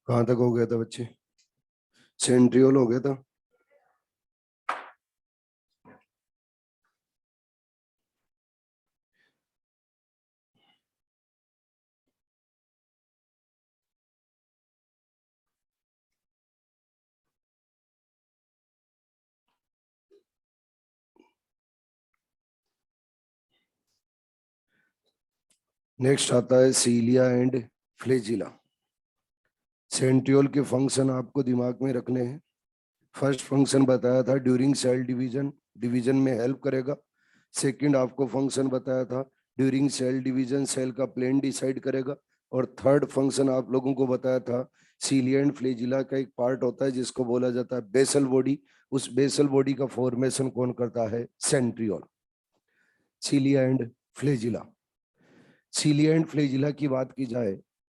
कहाँ तक हो गया था बच्चे? सेंट्रियोल हो गया था। नेक्स्ट आता है सीलिया एंड फ्लेजिला। सेंट्रियोल के फंक्शन आपको दिमाग में रखने हैं। फर्स्ट फंक्शन बताया था ड्यूरिंग सेल डिवीजन, डिवीजन में हेल्प करेगा। सेकंड आपको फंक्शन बताया था ड्यूरिंग सेल डिवीजन, सेल का प्लेन डिसाइड करेगा। और थर्ड फंक्शन आप लोगों को बताया था सीलिया एंड फ्लेजिला का एक पार्ट होता है जिसको बोला जाता है बेसल बॉडी। उस बेसल बॉडी का फॉर्मेशन कौन करता है? Centriole. Cilia and flagella. Cilia and flagella की बात की जाए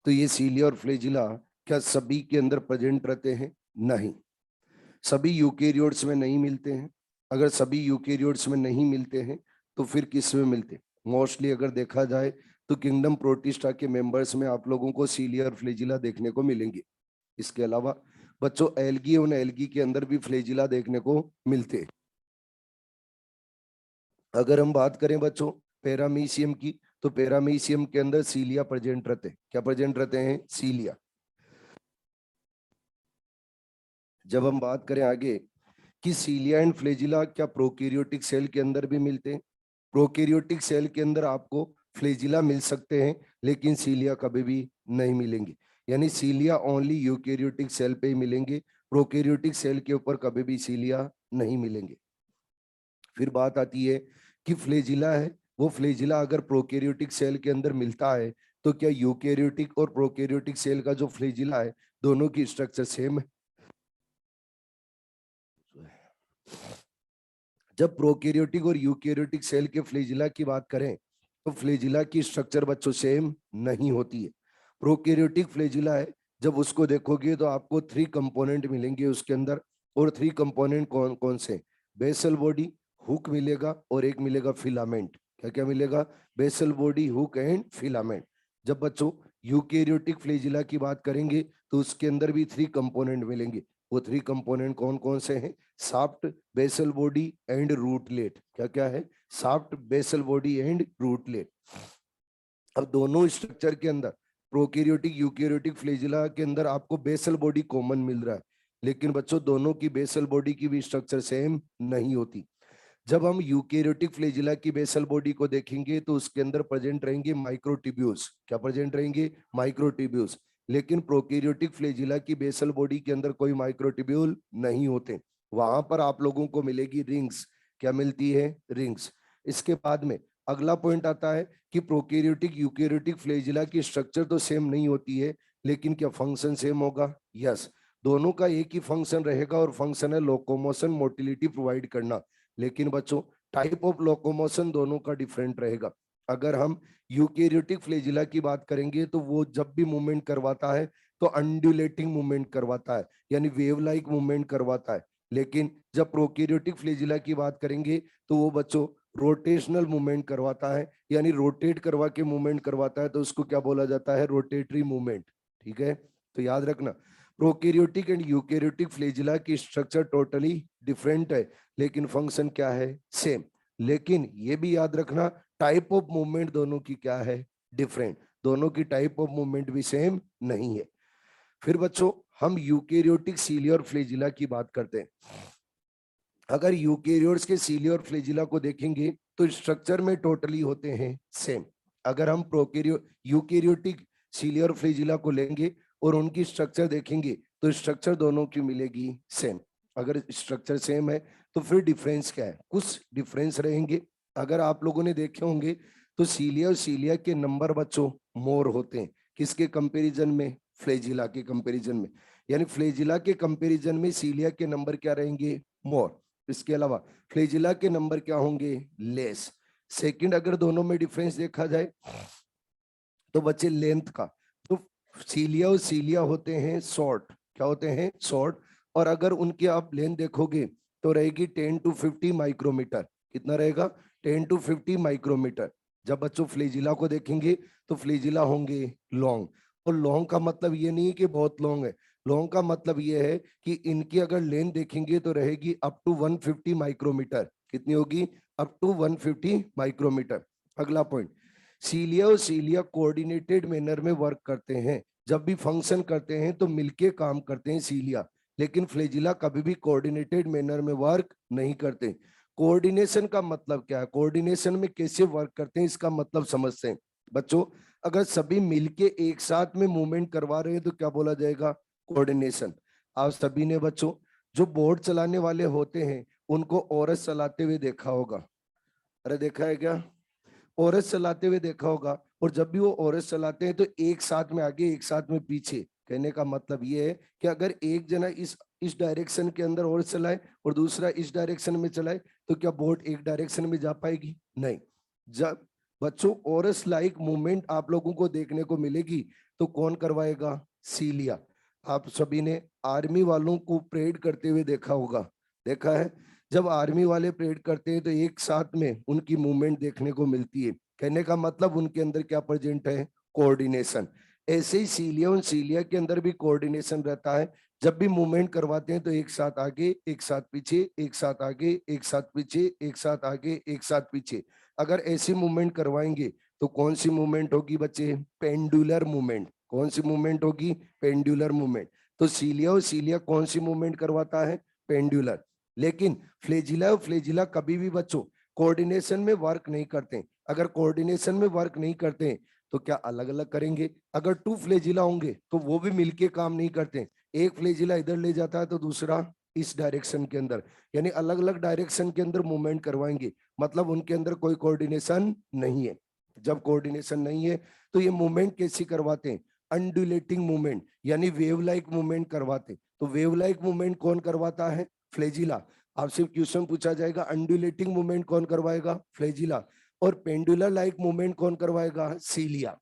तो ये सीलिया और फ्लेजिला क्या सभी के अंदर प्रेजेंट रहते हैं? नहीं, सभी यूकेरियोट्स में नहीं मिलते हैं। अगर सभी यूकेरियोट्स में नहीं मिलते हैं तो फिर किस में मिलते हैं? मोस्टली अगर देखा जाए तो किंगडम प्रोटिस्टा के मेंबर्स में आप लोगों को सीलिया और फ्लेजिला देखने को मिलेंगे। इसके अलावा बच्चों एल्गी और एल्गी के अंदर भी फ्लेजिला देखने को मिलते हैं। अगर हम बात करें बच्चों पैरामीशियम की, तो पैरामीशियम के अंदर सीलिया प्रेजेंट रहते हैं। क्या प्रेजेंट रहते हैं? सीलिया। जब हम बात करें आगे कि सीलिया एंड फ्लेजिला क्या प्रोकैरियोटिक सेल के अंदर भी मिलते हैं? प्रोकैरियोटिक सेल के अंदर आपको फ्लेजिला मिल सकते हैं लेकिन सीलिया कभी भी नहीं मिलेंगे। यानी सीलिया ओनली यूकैरियोटिक सेल पे ही मिलेंगे, प्रोकैरियोटिक सेल के ऊपर कभी भी सीलिया नहीं मिलेंगे। फिर बात आती है कि फ्लेजिला है, वो फ्लेजिला अगर प्रोकैरियोटिक सेल के अंदर मिलता है तो क्या यूकैरियोटिक और प्रोकैरियोटिक सेल का जो फ्लेजिला है दोनों की स्ट्रक्चर सेम है? जब प्रोकैरियोटिक और यूकैरियोटिक सेल के फ्लेजिला की बात करें तो फ्लेजिला की स्ट्रक्चर बच्चों सेम नहीं होती है। प्रोकैरियोटिक फ्लेजिला है, जब उसको देखोगे तो आपको 3 कंपोनेंट मिलेंगे उसके अंदर। और 3 कंपोनेंट कौन कौन से? बेसल बॉडी, हुक मिलेगा और एक मिलेगा फिलामेंट। क्या क्या मिलेगा? Basal body, hook and filament. जब बच्चों यूकैरियोटिक फ्लेजिला की बात करेंगे तो उसके अंदर भी 3 कंपोनेंट मिलेंगे। वो 3 कंपोनेंट कौन कौन से हैं? Shaft, basal body and rootlet. क्या क्या है? Shaft, basal body and rootlet. अब दोनों स्ट्रक्चर के अंदर प्रोकैरियोटिक यूकैरियोटिक फ्लेजिला के अंदर आपको बेसल बॉडी कॉमन मिल रहा है, लेकिन बच्चों दोनों की बेसल बॉडी की भी स्ट्रक्चर सेम नहीं होती। जब हम यूकैरियोटिक फ्लेजिला की बेसल बॉडी को देखेंगे तो उसके अंदर प्रेजेंट रहेंगे माइक्रोट्यूब्यूल्स। क्या प्रेजेंट रहेंगे? माइक्रोट्यूब्यूल्स। लेकिन प्रोकैरियोटिक फ्लेजिला की बेसल बॉडी के अंदर कोई माइक्रोट्यूब्यूल नहीं होते, वहां पर आप लोगों को मिलेगी रिंग्स। क्या मिलती है? रिंग्स। इसके बाद में अगला पॉइंट आता है कि प्रोकैरियोटिक यूकैरियोटिक फ्लेजिला की स्ट्रक्चर तो सेम नहीं होती है, लेकिन क्या फंक्शन सेम होगा? यस, दोनों का एक ही फंक्शन रहेगा और फंक्शन है लोकोमोशन, मोटिलिटी प्रोवाइड करना। लेकिन बच्चों टाइप ऑफ लोकोमोशन दोनों का डिफरेंट रहेगा। अगर हम यूकैरियोटिक फ्लेजिला की बात करेंगे तो वो जब भी मूवमेंट करवाता है तो अंडुलेटिंग मूवमेंट करवाता है, यानी वेव लाइक मूवमेंट करवाता है। लेकिन जब प्रोकैरियोटिक फ्लेजिला की बात करेंगे तो वो बच्चों रोटेशनल मूवमेंट करवाता है, यानी रोटेट करवा के मूवमेंट करवाता है, तो उसको क्या बोला जाता है? Rotatory movement. ठीक है, तो याद रखना प्रोकैरियोटिक एंड यूकैरियोटिक फ्लेजिला की स्ट्रक्चर टोटली डिफरेंट है लेकिन फंक्शन क्या है? सेम। लेकिन ये भी याद रखना टाइप ऑफ मूवमेंट दोनों की क्या है? डिफरेंट। दोनों की टाइप ऑफ मूवमेंट भी सेम नहीं है। फिर बच्चों हम यूकैरियोटिक सीलिया और फ्लेजिला की बात करते हैं। अगर यूकैरियोट्स के सीलिया और फ्लेजिला को देखेंगे तो स्ट्रक्चर में टोटली होते हैं सेम। अगर हम यूकैरियोटिक सीलिया और फ्लेजिला को लेंगे और उनकी स्ट्रक्चर देखेंगे तो स्ट्रक्चर दोनों की मिलेगी सेम। अगर स्ट्रक्चर सेम है तो फिर डिफरेंस क्या है? कुछ डिफरेंस रहेंगे। अगर आप लोगों ने देखे होंगे तो सीलिया और सीलिया के नंबर बच्चों मोर होते हैं। किसके कंपैरिजन में? फ्लेजिला के कंपैरिजन में। यानी फ्लेजिला के कंपैरिजन में सीलिया के नंबर क्या रहेंगे? मोर। इसके अलावा फ्लेजिला के नंबर क्या होंगे? लेस। सेकंड, अगर दोनों में डिफरेंस देखा जाए तो बच्चे लेंथ का, तो सीलिया और सीलिया होते हैं शॉर्ट। क्या होते हैं? शॉर्ट। और अगर उनकी आप लेंथ देखोगे तो रहेगी 10 to 50 माइक्रोमीटर। कितना रहेगा? 10 to 50 माइक्रोमीटर। जब बच्चों फ्लेजिला को देखेंगे तो फ्लेजिला होंगे लॉन्ग। और लॉन्ग का मतलब ये नहीं है कि बहुत लॉन्ग है, लॉन्ग का मतलब ये है कि इनकी अगर लेंथ देखेंगे तो रहेगी अप टू 150 माइक्रोमीटर। कितनी होगी? Up to 150 micrometre. अगला पॉइंट, सीलिया और सीलिया कोऑर्डिनेटेड मैनर में वर्क करते हैं। जब भी फंक्शन करते हैं तो मिलके काम करते हैं सीलिया, लेकिन फ्लैजिला कभी भी कोऑर्डिनेटेड मैनर में वर्क नहीं करते। कोऑर्डिनेशन का मतलब क्या है? कोऑर्डिनेशन में कैसे वर्क करते हैं इसका मतलब समझते हैं बच्चों। अगर सभी मिलके एक साथ में मूवमेंट करवा रहे हैं तो क्या बोला जाएगा? कोऑर्डिनेशन। आप सभी ने बच्चों जो बोर्ड चलाने वाले होते हैं उनको औरत चलाते हुए देखा होगा। अरे देखा है क्या? औरत चलाते हुए देखा होगा। और जब भी वो औरत चलाते हैं तो एक साथ में आगे एक साथ में पीछे। कहने का मतलब ये है कि अगर एक जना इस डायरेक्शन के अंदर औरत चलाए और दूसरा इस डायरेक्शन में चलाए तो क्या बोट एक डायरेक्शन में जा पाएगी? नहीं। जब बच्चों औरत लाइक मूवमेंट आप लोगों को देखने को मिलेगी तो कौन करवाएगा? सीलिया। आप सभी ने आर्मी वालों को परेड करते हुए देखा होगा, देखा है? जब आर्मी वाले परेड करते हैं तो एक साथ में उनकी मूवमेंट देखने को मिलती है। कहने का मतलब उनके अंदर क्या प्रेजेंट है? कोऑर्डिनेशन। ऐसे ही सीलिया और सीलिया के अंदर भी कोऑर्डिनेशन रहता है। जब भी मूवमेंट करवाते हैं तो एक साथ आगे एक साथ पीछे, एक साथ आगे एक साथ पीछे, एक साथ आगे एक साथ पीछे। अगर ऐसी मूवमेंट करवाएंगे तो कौन सी मूवमेंट होगी बच्चे? Pendular movement. कौन सी मूवमेंट होगी? Pendular movement. तो सीलिया और सीलिया कौन सी मूवमेंट करवाता है? पेंडुलर। लेकिन फ्लैजिला और फ्लैजिला कभी भी बच्चों कोऑर्डिनेशन में वर्क नहीं करते। अगर कोऑर्डिनेशन में वर्क नहीं करते तो क्या अलग अलग करेंगे? अगर टू फ्लैजिला होंगे तो वो भी मिलके काम नहीं करते। एक फ्लैजिला इधर ले जाता है तो दूसरा इस डायरेक्शन के अंदर, यानी अलग अलग डायरेक्शन के अंदर मूवमेंट करवाएंगे। मतलब उनके अंदर कोई कोऑर्डिनेशन नहीं है। जब कोऑर्डिनेशन नहीं है तो ये मूवमेंट कैसी करवाते हैं? अनड्यूलेटिंग मूवमेंट, यानी वेव लाइक मूवमेंट करवाते। तो वेव लाइक मूवमेंट कौन करवाता है? फ्लैजिला। आपसे क्वेश्चन पूछा जाएगा अंडुलेटिंग मूवमेंट कौन करवाएगा? फ्लैजिला। और पेंडुलर लाइक मूवमेंट कौन करवाएगा? सीलिया।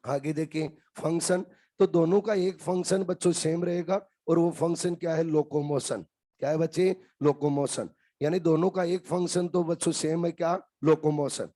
आगे देखें फंक्शन, तो दोनों का एक फंक्शन बच्चों सेम रहेगा और वो फंक्शन क्या है? लोकोमोशन। क्या है बच्चे? लोकोमोशन। यानी दोनों का एक फंक्शन तो बच्चों सेम है, क्या? लोकोमोशन।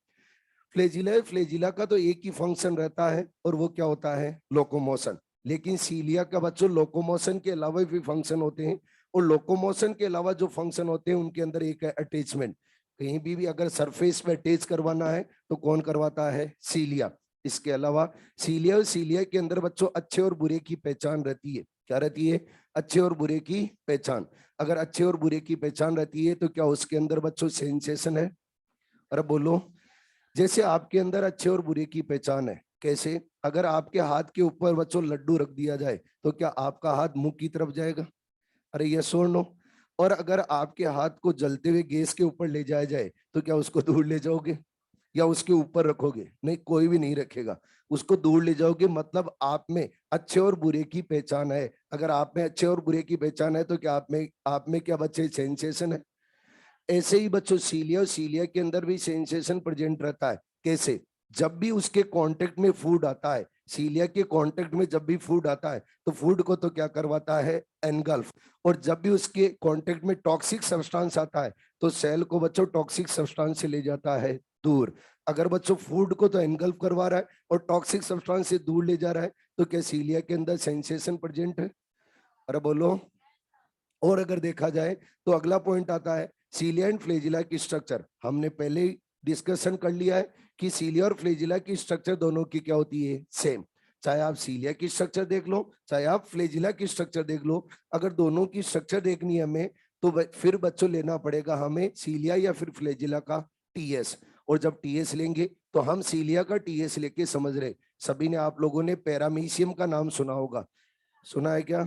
फ्लैजिला फ्लैजिला का तो एक ही फंक्शन रहता है और वो क्या होता है? लोकोमोशन। लेकिन सीलिया का बच्चों लोकोमोशन के अलावा भी फंक्शन होते हैं। और लोकोमोशन के अलावा जो फंक्शन होते हैं उनके अंदर एक है अटैचमेंट। कहीं भी अगर सरफेस में अटैच करवाना है तो कौन करवाता है? सीलिया। इसके अलावा सीलिया और सीलिया के अंदर बच्चों अच्छे और बुरे की पहचान रहती है। क्या रहती है? अच्छे और बुरे की पहचान। अगर अच्छे और बुरे की पहचान रहती है तो क्या उसके अंदर बच्चों सेंसेशन है? अरे बोलो। जैसे आपके अंदर अच्छे और बुरे की पहचान है, कैसे? अगर आपके हाथ के ऊपर बच्चों लड्डू रख दिया जाए तो क्या आपका हाथ मुंह की तरफ जाएगा? अरे यस और नो। और अगर आपके हाथ को जलते हुए गैस के ऊपर ले जाया जाए तो क्या उसको दूर ले जाओगे या उसके ऊपर रखोगे? नहीं, कोई भी नहीं रखेगा, उसको दूर ले जाओगे। मतलब आप में अच्छे और बुरे की पहचान है। अगर आप में अच्छे और बुरे की पहचान है तो क्या आप में क्या बच्चे सेंसेशन है? ऐसे ही बच्चों सीलिया और सीलिया के अंदर भी सेंसेशन प्रेजेंट रहता है। कैसे? जब भी उसके कांटेक्ट में फूड आता है, सीलिया के कांटेक्ट में जब भी फूड आता है तो फूड को तो क्या करवाता है? एनगल्फ। और जब भी उसके कांटेक्ट में टॉक्सिक सब्सटेंस आता है तो सेल को बच्चों टॉक्सिक सब्सटेंस से ले जाता है दूर। अगर बच्चों फूड को तो एनगल्फ करवा रहा है और टॉक्सिक सब्सटेंस से दूर ले जा रहा है तो क्या सीलिया के अंदर सेंसेशन प्रेजेंट है? अरे बोलो। और अगर देखा जाए तो अगला पॉइंट आता है सीलिया एंड फ्लैजिला की स्ट्रक्चर। हमने पहले ही डिस्कशन कर लिया है कि सीलिया और फ्लैजिला की स्ट्रक्चर दोनों की क्या होती है? सेम। चाहे आप सीलिया की स्ट्रक्चर देख लो चाहे आप फ्लैजिला की स्ट्रक्चर देख लो, अगर दोनों की स्ट्रक्चर देखनी है हमें तो फिर बच्चों लेना पड़ेगा हमें सीलिया या फिर फ्लैजिला का टीएस। और जब टीएस लेंगे तो हम सीलिया का टीएस लेके समझ रहे। सभी ने आप लोगों ने पैरामीशियम का नाम सुना होगा, सुना है क्या?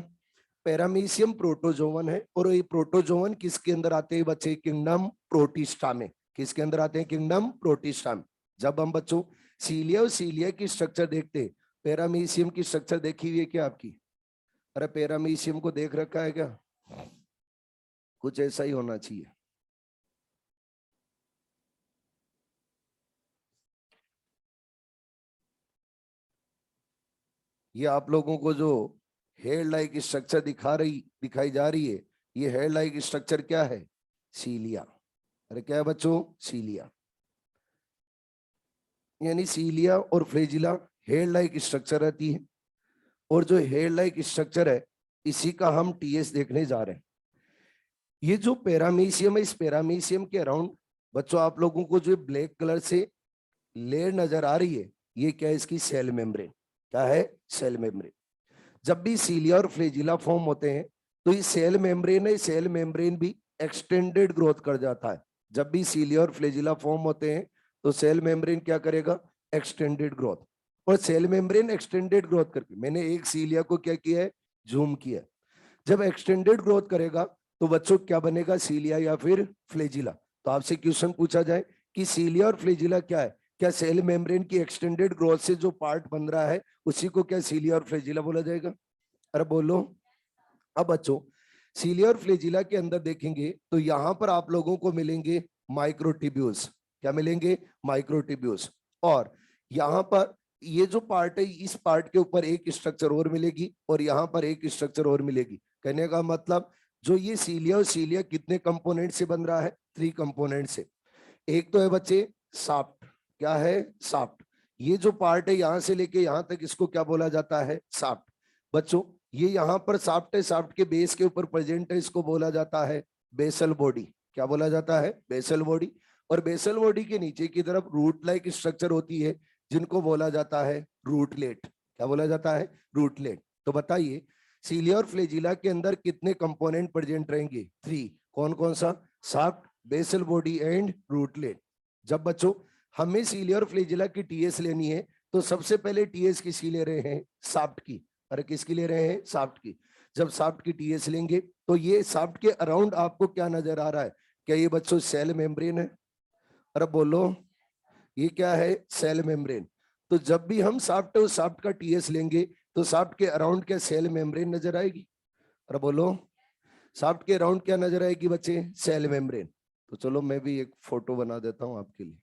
पैरामीशियम प्रोटोजोवन है और ये प्रोटोजोवन किसके अंदर आते हैं बच्चे? किंगडम प्रोटिस्टा में। किसके अंदर आते हैं? किंगडम प्रोटिस्टा में। जब हम बच्चों सीलिया और सीलिया की स्ट्रक्चर देखते हैं, पैरामीशियम की स्ट्रक्चर देखी हुई है क्या आपकी? अरे पैरामीशियम को देख रखा है क्या? कुछ ऐसा ही होना चाहिए। ये आप लोगों को जो हेयर लाइक स्ट्रक्चर दिखाई जा रही है, ये हेयर लाइक स्ट्रक्चर क्या है? सीलिया। अरे क्या है बच्चों? सीलिया। यानी सीलिया और फ्लैजिला हेयर लाइक स्ट्रक्चर रहती है। और जो हेयर लाइक स्ट्रक्चर है इसी का हम टीएस देखने जा रहे हैं। ये जो पैरामीशियम है, इस पैरामीशियम के अराउंड बच्चों आप लोगों को जो ब्लैक कलर से लेयर नजर आ रही है, ये क्या है? इसकी सेल मेम्ब्रेन। क्या है? Cell membrane. जब भी सीलिया और फ्लैजिला फॉर्म होते हैं तो ये सेल मेम्ब्रेन है, सेल मेम्ब्रेन भी एक्सटेंडेड ग्रोथ कर जाता है। जब भी सीलिया और फ्लैजिला फॉर्म होते हैं तो सेल मेम्ब्रेन क्या करेगा? Extended growth. और सेल मेम्ब्रेन एक्सटेंडेड ग्रोथ करके मैंने एक सीलिया को क्या किया है? जूम किया। जब एक्सटेंडेड ग्रोथ करेगा तो बच्चों क्या बनेगा? सीलिया या फिर फ्लैजिला। तो आपसे क्वेश्चन पूछा जाए कि सीलिया और फ्लैजिला क्या है, क्या सेल मेम्ब्रेन की एक्सटेंडेड ग्रोथ से जो पार्ट बन रहा है उसी को क्या सीलिया और फ्लैजिला बोला जाएगा? अरे बोलो। अब बच्चों सीलिया और फ्लैजिला के अंदर देखेंगे तो यहां पर आप लोगों को मिलेंगे माइक्रोट्यूब्यूल्स। क्या मिलेंगे? माइक्रोट्यूब्यूल्स। और यहां पर ये जो पार्ट है, इस पार्ट के ऊपर एक स्ट्रक्चर और मिलेगी और यहां पर एक स्ट्रक्चर और मिलेगी। कहने का मतलब जो ये सीलिया और सीलिया कितने कंपोनेंट से बन रहा है? 3 कंपोनेंट से। एक तो है बच्चे साफ्ट। क्या है? साफ्ट। ये जो पार्ट है यहां से लेके यहां तक, इसको क्या बोला जाता है? साफ्ट। बच्चों ये यहाँ पर साफ्ट है, साफ्ट के बेस के ऊपर प्रेजेंट है, इसको बोला जाता है बेसल बॉडी। क्या बोला जाता है? Basal body. और बेसल बॉडी के नीचे की तरफ रूट लाइक स्ट्रक्चर होती है जिनको बोला जाता है रूटलेट। क्या बोला जाता है? रूटलेट। तो बताइए सीलिया और फ्लैजिला के अंदर कितने कंपोनेंट प्रेजेंट रहेंगे? 3। कौन कौन सा? Shaft, basal body and rootlet. जब बच्चों हमें सीलिया और फ्लैजिला की टीएस लेनी है तो सबसे पहले टीएस किसकी ले रहे हैं? साफ्ट की। अरे किसकी ले रहे हैं? साफ्ट की। जब साफ्ट की टीएस लेंगे तो ये साफ्ट के अराउंड आपको क्या नजर आ रहा है? क्या ये बच्चों सेल मेम्ब्रेन है? अरे बोलो, ये क्या है? Cell membrane. तो जब भी हम साफ्ट और साफ्ट का टीएस लेंगे तो साफ्ट के अराउंड क्या सेल मेम्ब्रेन नजर आएगी? अरे बोलो, साफ्ट के अराउंड क्या नजर आएगी बच्चे? Cell membrane. तो चलो मैं भी एक फोटो बना देता हूं आपके लिए।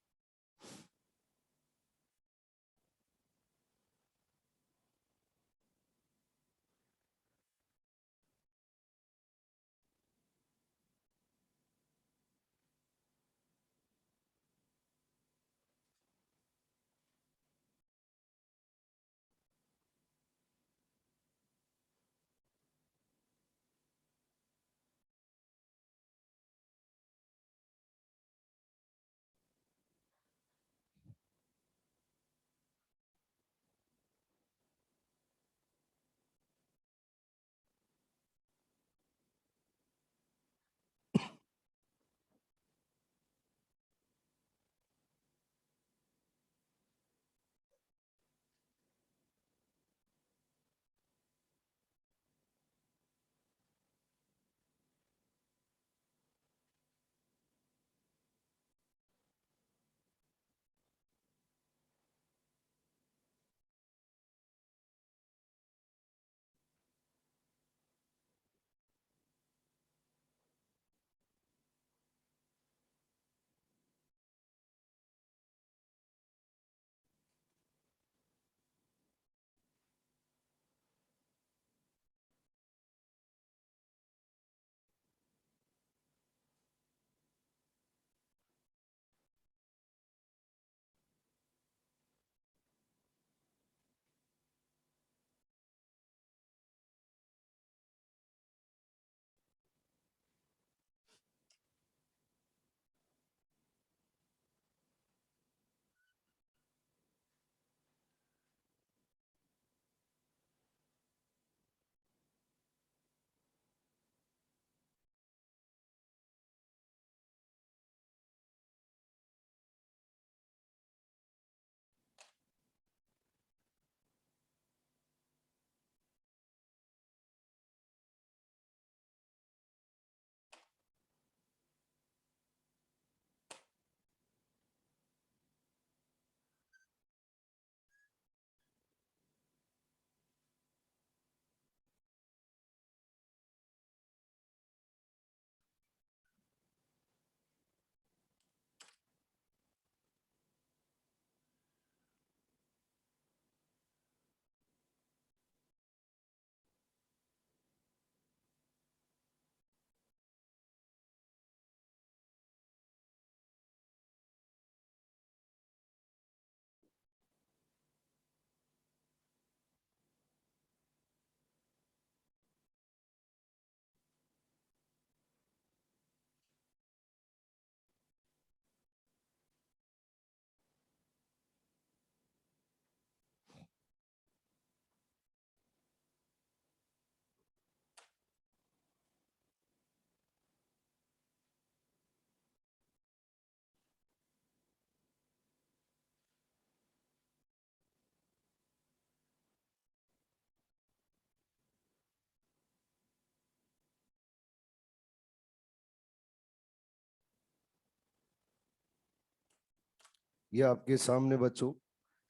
ये आपके सामने बच्चों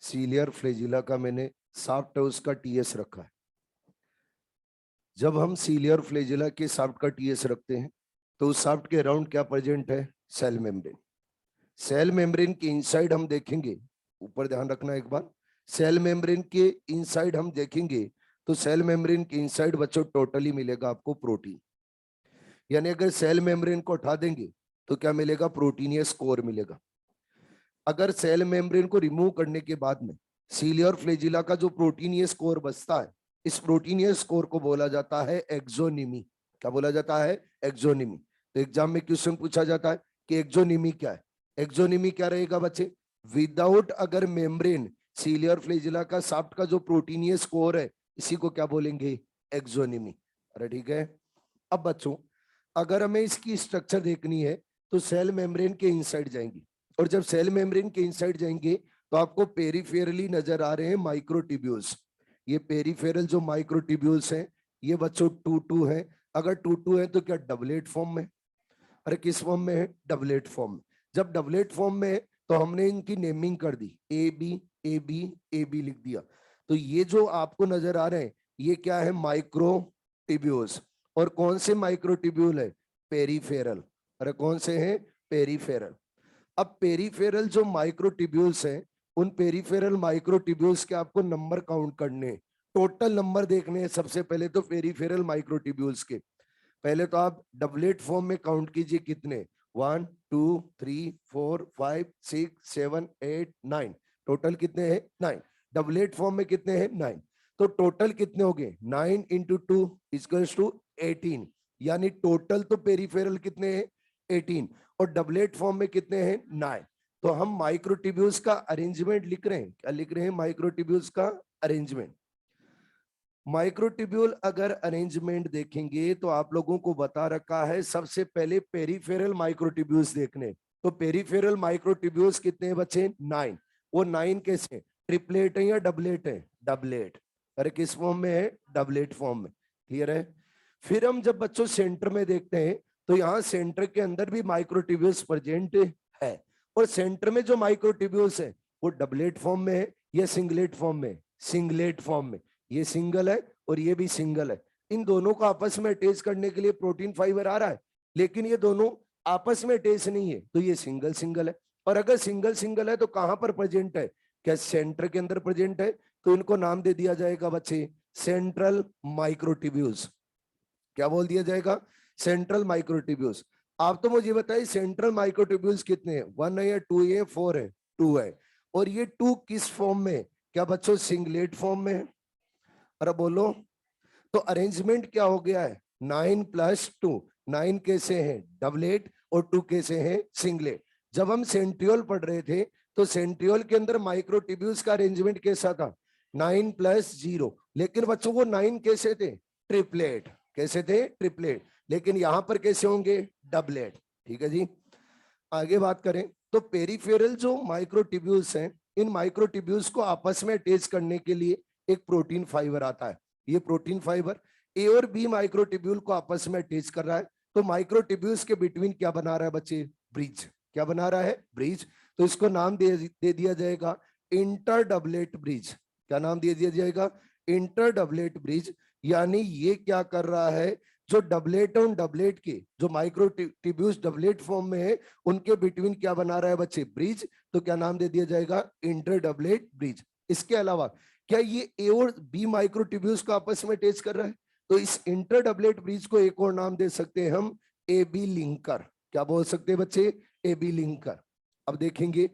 सीलियर फ्लैजिला का मैंने शाफ्ट है उसका टीएस रखा है। जब हम सीलियर फ्लैजिला के शाफ्ट का टीएस रखते हैं तो उस शाफ्ट के अराउंड क्या प्रेजेंट है? Cell membrane. सेल मेम्ब्रेन के इनसाइड हम देखेंगे, ऊपर ध्यान रखना एक बार, सेल मेम्ब्रेन के इनसाइड हम देखेंगे तो सेल मेम्ब्रेन के इनसाइड बच्चों टोटली मिलेगा आपको प्रोटीन। यानी अगर सेल मेम्ब्रेन को उठा देंगे तो क्या मिलेगा? प्रोटीनियस कोर मिलेगा। अगर सेल मेम्ब्रेन को रिमूव करने के बाद में सीलियर फ्लैजिला का जो प्रोटीनियस कोर बचता है, इस प्रोटीनियस कोर को बोला जाता है एक्सोनिमी। क्या बोला जाता है? एक्सोनिमी। तो एग्जाम में क्वेश्चन पूछा जाता है कि एक्सोनिमी क्या है। एक्सोनिमी क्या रहेगा बच्चे? विदाउट अगर मेम्ब्रेन सीलियर फ्लैजिला का शाफ्ट का जो प्रोटीनियस कोर है, इसी को क्या बोलेंगे? एक्सोनिमी। अरे ठीक है। अब बच्चों अगर हमें इसकी स्ट्रक्चर देखनी है तो सेल मेम्ब्रेन के इनसाइड जाएंगे, और जब सेल मेम्ब्रेन के इनसाइड जाएंगे तो आपको पेरिफेरली नजर आ रहे हैं माइक्रोट्यूब्यूल्स। ये पेरिफेरल जो माइक्रोट्यूब्यूल्स हैं ये बच्चों 2-2 हैं। अगर 2-2 है तो क्या डबलेट फॉर्म में? अरे किस फॉर्म में है? डबलेट फॉर्म में। जब डबलेट फॉर्म में है तो हमने इनकी नेमिंग कर दी, A B A B A B लिख दिया। तो ये जो आपको नजर आ रहे हैं ये क्या है? माइक्रोट्यूब्यूल्स। और कौन से माइक्रोट्यूब्यूल है? पेरिफेरल। अरे कौन से हैं? पेरिफेरल। अब पेरिफेरल जो माइक्रोट्यूब्यूल्स हैं, उन पेरिफेरल माइक्रोट्यूब्यूल्स के आपको नंबर काउंट करने, टोटल नंबर देखने हैं। सबसे पहले तो पेरिफेरल माइक्रोट्यूब्यूल्स के पहले तो आप डबलेट फॉर्म में काउंट कीजिए कितने? 1 2 3 4 5 6 7 8 9। टोटल कितने हैं? 9। डबलेट फॉर्म में कितने हैं? 9। तो टोटल कितने हो गए? 9 इंटू 2 इक्वल्स टू 18। यानी टोटल तो पेरिफेरल कितने हैं? 18। और डबलेट फॉर्म में कितने हैं? 9। तो हम माइक्रोट्यूब्यूल्स का अरेंजमेंट लिख रहे हैं। क्या लिख रहे हैं? माइक्रोट्यूब्यूल्स का अरेंजमेंट। माइक्रोट्यूब्यूल अगर अरेंजमेंट देखेंगे तो आप लोगों को बता रखा है सबसे पहले पेरिफेरल माइक्रोट्यूब्यूल्स देखने। तो पेरिफेरल माइक्रोट्यूब्यूल्स कितने हैं बच्चे? 9। वो 9 कैसे? ट्रिपलेट है या डबलेट है? डबलेट। अरे किस फॉर्म में है? डबलेट फॉर्म में। क्लियर है? फिर हम जब बच्चों सेंटर में देखते हैं तो यहाँ सेंटर के अंदर भी माइक्रोट्यूब्यूल्स प्रेजेंट है। और सेंटर में जो माइक्रोट्यूब्यूल्स है वो डबलेट फॉर्म में है या सिंगलेट फॉर्म में? सिंगलेट फॉर्म में। ये सिंगल है और ये भी सिंगल है। इन दोनों को आपस में अटैच करने के लिए प्रोटीन फाइबर आ रहा है, लेकिन ये दोनों आपस में अटैच नहीं है, तो ये सिंगल सिंगल है। और अगर सिंगल सिंगल है तो कहां पर प्रेजेंट है? क्या सेंटर के अंदर प्रेजेंट है? तो इनको नाम दे दिया जाएगा बच्चे सेंट्रल माइक्रोट्यूब्यूल्स। क्या बोल दिया जाएगा? Central microtubules. आप तो मुझे बताइए सेंट्रल माइक्रोट्यूब्यूल्स कितने हैं? 1 है या 2 है? 4 है? 2 है। और ये 2 किस फॉर्म में? क्या बच्चों सिंगलेट फॉर्म में है? अरे बोलो। तो अरेंजमेंट क्या हो गया है? 9 + 2। 9 कैसे हैं? डबलेट। और 2 कैसे हैं? सिंगलेट। जब हम सेंट्रियोल पढ़ रहे थे तो सेंट्रियोल के अंदर माइक्रोट्यूब्यूल्स का अरेंजमेंट कैसा था? 9 + 0। लेकिन बच्चों वो 9 कैसे थे? ट्रिपलेट। कैसे थे? ट्रिपलेट। लेकिन यहां पर कैसे होंगे? डबलेट। ठीक है जी। आगे बात करें तो पेरिफेरल जो माइक्रोट्यूब्यूल्स हैं, इन माइक्रोट्यूब्यूल्स को आपस में अटैच करने के लिए एक प्रोटीन फाइबर आता है। ये प्रोटीन फाइबर ए और बी माइक्रोट्यूब्यूल को आपस में अटैच कर रहा है। तो माइक्रोट्यूब्यूल्स के बिटवीन क्या बना रहा है बच्चे? ब्रिज। क्या बना रहा है? ब्रिज। तो इसको नाम दे दिया जाएगा इंटर डबलेट ब्रिज। क्या नाम दे दिया जाएगा? Inter doublet bridge. यानी ये क्या कर रहा है? जो डबलेट और डबलेट के जो माइक्रोट्यूब्यूल्स डबलेट फॉर्म में है उनके बिटवीन क्या बना रहा है बच्चे? ब्रिज। तो क्या नाम दे दिया जाएगा? Inter doublet bridge. इसके अलावा क्या ये ए और बी माइक्रोट्यूब्यूल्स को आपस में अटैच कर रहा है? तो इस इंटर डबलेट ब्रिज को एक और नाम दे सकते हैं हम ए बी लिंकर। क्या बोल सकते हैं बच्चे? A B linker. अब देखेंगे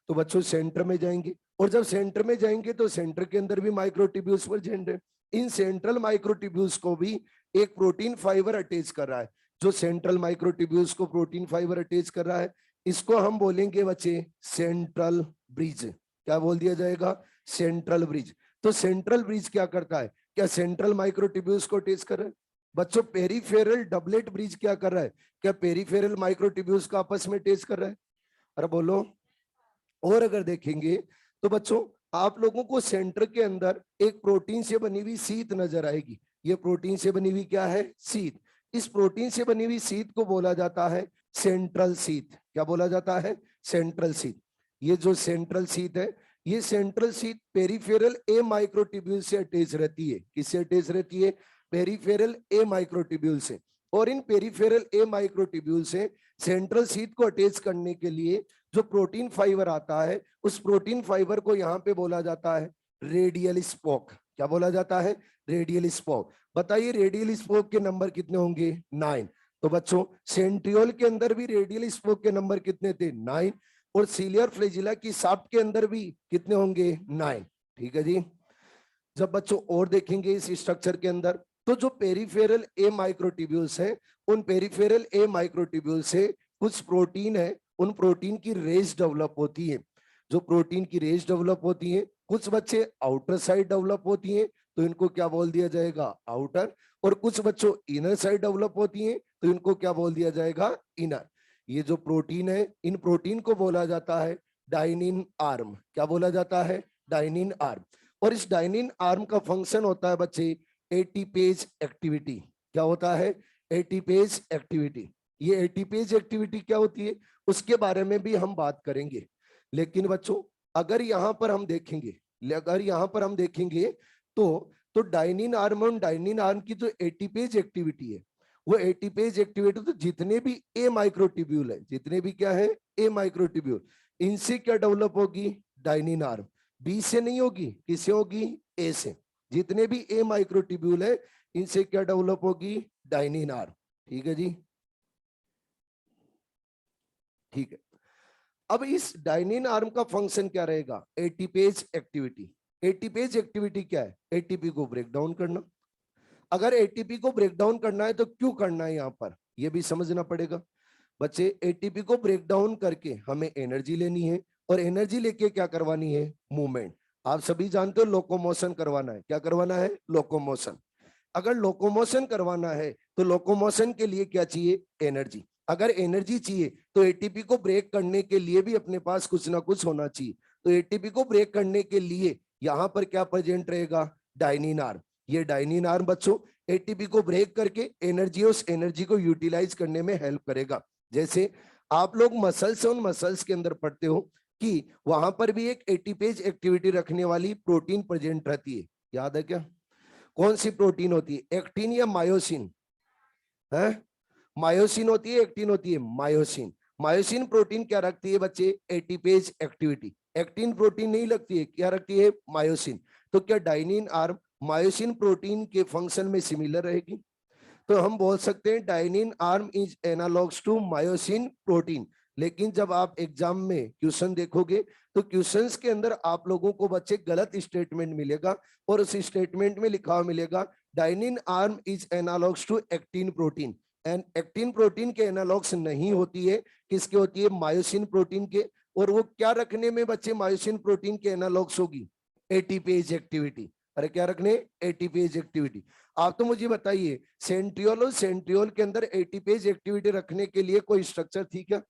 तो बच्चों सेंटर में जाएंगे, और जब सेंटर में जाएंगे तो सेंटर के अंदर भी माइक्रोट्यूब्यूल्स प्रेजेंट है। इन सेंट्रल माइक्रोट्यूब्यूल्स को भी एक प्रोटीन फाइबर अटैच कर रहा है। जो सेंट्रल माइक्रोट्यूब्यूल्स को प्रोटीन फाइबर अटैच कर रहा है इसको हम बोलेंगे बच्चे सेंट्रल ब्रिज। क्या बोल दिया जाएगा? Central bridge. तो सेंट्रल ब्रिज क्या करता है? क्या सेंट्रल माइक्रोट्यूब्यूल्स को अटैच कर रहा है? बच्चों पेरिफेरल डबलेट ब्रिज क्या कर रहा है? क्या पेरिफेरल माइक्रोट्यूब्यूल्स को आपस में अटैच कर रहा है? अरे बोलो। और अगर देखेंगे तो बच्चों आप लोगों को सेंटर के अंदर एक प्रोटीन से बनी हुई सीट नजर आएगी। ये प्रोटीन से बनी हुई क्या है? सीट। इस प्रोटीन से बनी हुई सीट को बोला जाता है सेंट्रल सीट। क्या बोला जाता है? Central seat. ये जो सेंट्रल शीथ है, ये सेंट्रल शीथ पेरिफेरल ए माइक्रोट्यूब्यूल से अटैच रहती है। किससे अटैच रहती है? पेरिफेरल ए माइक्रोट्यूब्यूल से। और इन पेरिफेरल ए माइक्रोट्यूब्यूल से सेंट्रल शीथ को अटैच करने के लिए जो प्रोटीन फाइबर आता है, उस प्रोटीन फाइबर को यहाँ पे बोला जाता है रेडियल स्पोक। क्या बोला जाता है? Radial spoke. बताइए रेडियल स्पोक के नंबर कितने होंगे? 9। तो बच्चों सेंट्रियोल के अंदर भी रेडियल स्पोक के नंबर कितने थे? 9। और सीलियर फ्लैजिला की शाफ्ट के अंदर भी कितने होंगे? 9। ठीक है जी। जब बच्चों और देखेंगे इस स्ट्रक्चर के अंदर, तो जो पेरिफेरल ए माइक्रोट्यूब्यूल्स हैं, उन पेरिफेरल ए माइक्रोट्यूब्यूल से कुछ प्रोटीन है, उन प्रोटीन की रेस डेवलप होती है। जो प्रोटीन की रेस डेवलप होती है, कुछ बच्चे आउटर साइड डेवलप होती है, तो इनको क्या बोल दिया जाएगा? आउटर। और कुछ बच्चों इनर साइड डेवलप होती है, तो इनको क्या बोल दिया जाएगा? इनर। ये जो प्रोटीन है, इन प्रोटीन को बोला जाता है डाइनिन आर्म। क्या बोला जाता है? Dynein arm. और इस डाइनिन आर्म का फंक्शन होता है बच्चे एटीपेज एक्टिविटी। क्या होता है? ATPase activity. ये एटीपेज एक्टिविटी क्या होती है उसके बारे में भी हम बात करेंगे। लेकिन बच्चों अगर यहाँ पर हम देखेंगे तो डाइनिन आर्म और डाइनिन आर्म की जो एटीपेज एक्टिविटी है, वो एटीपेज एक्टिविटी तो जितने भी ए माइक्रोट्यूब्यूल है, जितने भी क्या है? ए माइक्रोट्यूब्यूल, इनसे क्या डेवलप होगी? Dynein arm. बी से नहीं होगी, किससे होगी? ए से। जितने भी ए माइक्रोट्यूब्यूल है, इनसे क्या डेवलप होगी? Dynein arm. ठीक है जी। ठीक है। अब इस डाइनिन आर्म का फंक्शन क्या रहेगा? ATPase activity. एटीपेज एक्टिविटी क्या है? एटीपी को ब्रेक डाउन करना। अगर एटीपी को ब्रेक डाउन करना है तो क्यों करना है यहाँ पर, यह भी समझना पड़ेगा। बच्चे एटीपी को ब्रेक डाउन करके हमें एनर्जी लेनी है, और एनर्जी लेके क्या करवानी है? मूवमेंट। आप सभी जानते हो लोकोमोशन करवाना है। क्या करवाना है? लोकोमोशन। अगर लोकोमोशन करवाना है तो लोकोमोशन के लिए क्या चाहिए? एनर्जी। अगर एनर्जी चाहिए तो एटीपी को ब्रेक करने के लिए भी अपने पास कुछ ना कुछ होना चाहिए। तो एटीपी को ब्रेक करने के लिए यहाँ पर क्या प्रेजेंट रहेगा? Dynein arm. ये डाइनिन आर्म बच्चों एटीपी को ब्रेक करके एनर्जी, उस एनर्जी को यूटिलाइज करने में हेल्प करेगा। जैसे आप लोग मसल्स, उन मसल्स के अंदर पढ़ते हो कि वहां पर भी एक एटीपेज एक्टिविटी रखने वाली प्रोटीन प्रेजेंट रहती है। याद है क्या? कौन सी प्रोटीन होती है? एक्टिन या मायोसिन? है मायोसिन होती है, एक्टिन होती है? मायोसिन। मायोसिन प्रोटीन क्या रखती है बच्चे? ATPase activity. एक्टिन प्रोटीन नहीं लगती है, क्या रखती है? मायोसिन। तो क्या डाइनिन आर्म मायोसिन प्रोटीन के फंक्शन में सिमिलर रहेगी? तो हम बोल सकते हैं dynein arm is analogues to myosin protein. लेकिन जब आप एग्जाम में क्वेश्चन देखोगे तो क्वेश्चंस के अंदर आप लोगों को बच्चे गलत स्टेटमेंट मिलेगा, और उस स्टेटमेंट में लिखा हुआ मिलेगा dynein arm is analogues to actin protein. And actin protein के एनालॉग्स नहीं होती है, किसके होती है? मायोसिन प्रोटीन के। और वो क्या रखने में बच्चे मायोसिन प्रोटीन के एनालॉग्स होगी? ATPase activity. अरे क्या रखने? ATPase activity. आप तो मुझे बताइए सेंट्रियोल और सेंट्रियोल के अंदर एटीपेज एक्टिविटी रखने के लिए कोई स्ट्रक्चर थी क्या?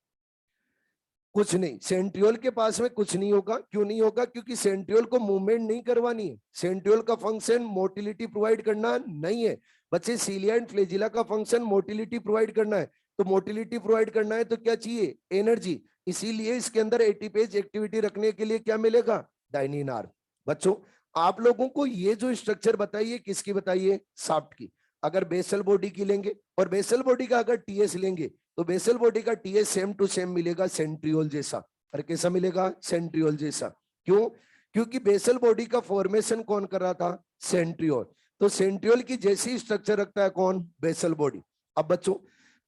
कुछ नहीं। सेंट्रियोल के पास में कुछ नहीं होगा। क्यों नहीं होगा? क्योंकि सेंट्रियोल को मूवमेंट नहीं करवानी है। सेंट्रियोल का फंक्शन मोटिलिटी प्रोवाइड करना नहीं है बच्चे। सीलिया एंड फ्लैजिला का फंक्शन मोटिलिटी प्रोवाइड करना है। तो मोटिलिटी प्रोवाइड करना है तो क्या चाहिए? एनर्जी। इसीलिए इसके अंदर एटीपेज एक्टिविटी रखने के लिए क्या मिलेगा? Dynein arm. बच्चों आप लोगों को ये जो स्ट्रक्चर बताइए किसकी बताइए? शाफ्ट की। अगर बेसल बॉडी की लेंगे और बेसल बॉडी का अगर टीएस लेंगे तो बेसल बॉडी का टीएस सेम टू सेम मिलेगा सेंट्रियोल जैसा। और कैसा मिलेगा? सेंट्रियोल जैसा। क्यों? क्योंकि बेसल बॉडी का फॉर्मेशन कौन कर रहा था? सेंट्रियोल। तो सेंट्रियोल की जैसी स्ट्रक्चर रखता है कौन? Basal body. अब बच्चों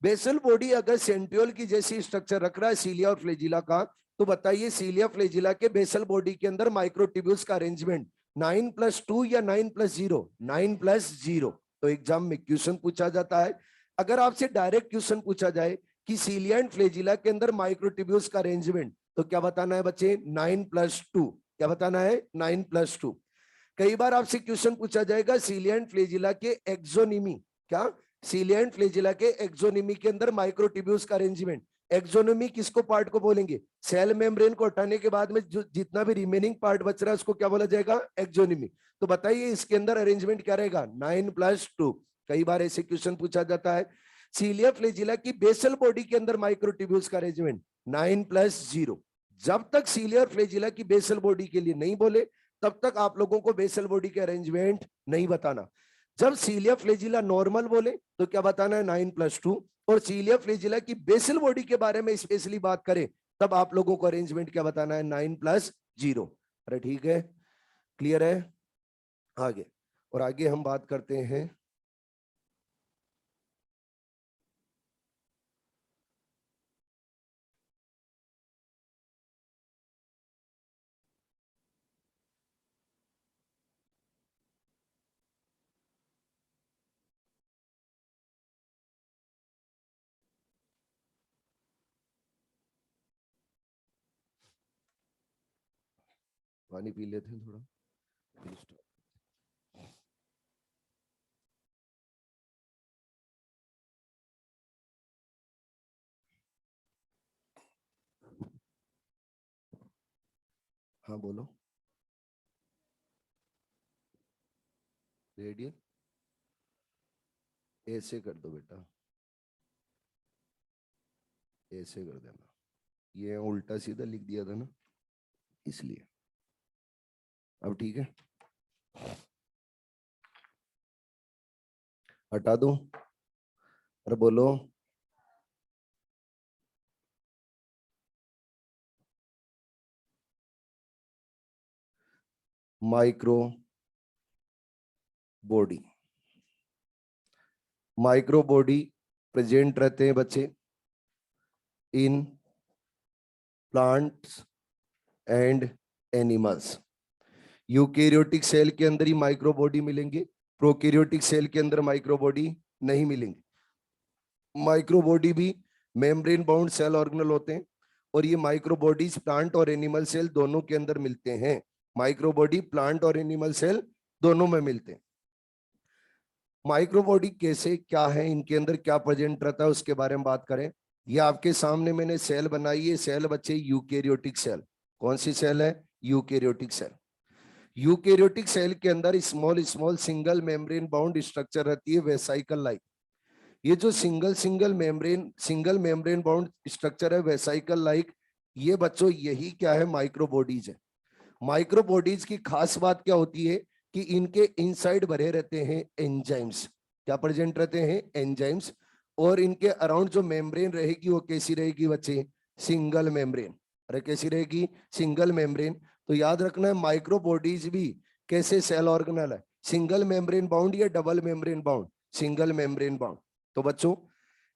बेसल बॉडी अगर सेंट्रियोल की जैसी स्ट्रक्चर रख रहा है सीलिया और फ्लैजिला का, तो बताइए सीलिया फ्लैजिला के बेसल बॉडी के अंदर माइक्रोट्यूब्यूल्स का अरेंजमेंट 9+2 या 9+0? 9+0। तो एग्जाम में क्वेश्चन पूछा जाता है। अगर आपसे डायरेक्ट क्वेश्चन पूछा जाए कि सीलिया एंड फ्लैजिला के अंदर माइक्रोट्यूब्यूल्स का अरेंजमेंट, तो क्या बताना है बच्चे? 9+2। क्या बताना है? 9+2। कई बार आपसे क्वेश्चन पूछा जाएगा सीलिया एंड फ्लैजिला के एक्सोनिमी। क्या? सीलिया एंड फ्लैजिला के एक्सोनिमी के अंदर माइक्रोट्यूब्यूल्स का अरेंजमेंट। एक्सोनोमी किसको पार्ट को बोलेंगे? सेल मेम्ब्रेन को हटाने के बाद में जो जितना भी रिमेनिंग पार्ट बच रहा है उसको क्या बोला जाएगा? एक्सोनोमी। तो बताइए इसके अंदर अरेंजमेंट क्या रहेगा? 9+2। कई बार ऐसे क्वेश्चन पूछा जाता है सीलिया फ्लैजिला की बेसल बॉडी के अंदर माइक्रोट्यूब्यूल्स का अरेंजमेंट 9+0। जब तक सीलियर फ्लैजिला की बेसल बॉडी के लिए नहीं बोले तब तक आप लोगों को बेसल बॉडी के अरेंजमेंट नहीं बताना। जब सीलियर फ्लैजिला नॉर्मल बोले तो क्या बताना है 9+2, और सीलियर फ्लैजिला की बेसल बॉडी के बारे में स्पेशली बात करें तब आप लोगों को अरेंजमेंट क्या बताना है 9+0। अरे ठीक है, क्लियर है। आगे, और आगे हम बात करते हैं पानी पी लेते हैं थोड़ा। हाँ बोलो। रेडियल ऐसे कर दो बेटा, ऐसे कर देना, ये उल्टा सीधा लिख दिया था ना इसलिए। अब ठीक है, हटा दो। अरे बोलो। Micro body, micro body present रहते हैं बच्चे in plants and animals. Eukaryotic cell के अंदर ही माइक्रो बॉडी मिलेंगे, प्रोकैरियोटिक सेल के अंदर माइक्रो बॉडी नहीं मिलेंगे। माइक्रो बॉडी भी मेम्ब्रेन बाउंड सेल ऑर्गेनल होते हैं, और ये माइक्रो बॉडीज प्लांट और एनिमल सेल दोनों के अंदर मिलते हैं। माइक्रो बॉडी प्लांट और एनिमल सेल दोनों में मिलते हैं। माइक्रो बॉडी कैसे क्या है, इनके अंदर क्या प्रेजेंट रहता है उसके बारे में बात करें। ये आपके सामने मैंने सेल बनाई है, सेल बच्चे यूकेरियोटिक सेल। कौन सी सेल है? Eukaryotic cell. यूकेरियोटिक सेल के अंदर small small single membrane bound structure रहती है वेसाइकल लाइक। ये जो सिंगल मेम्ब्रेन बाउंड स्ट्रक्चर है वेसाइकल लाइक, ये बच्चों यही क्या है? माइक्रो बॉडीज है। माइक्रो बॉडीज की खास बात क्या होती है कि इनके इनसाइड भरे रहते हैं एंजाइम्स। क्या प्रेजेंट रहते हैं? एंजाइम्स। और इनके अराउंड जो मेम्ब्रेन रहेगी वो कैसी रहेगी बच्चे? Single membrane. अरे कैसी रहेगी? Single membrane. तो याद रखना है माइक्रो बॉडीज भी कैसे सेल ऑर्गेनल है, सिंगल मेम्ब्रेन बाउंड या double membrane bound? Single membrane bound. तो बच्चों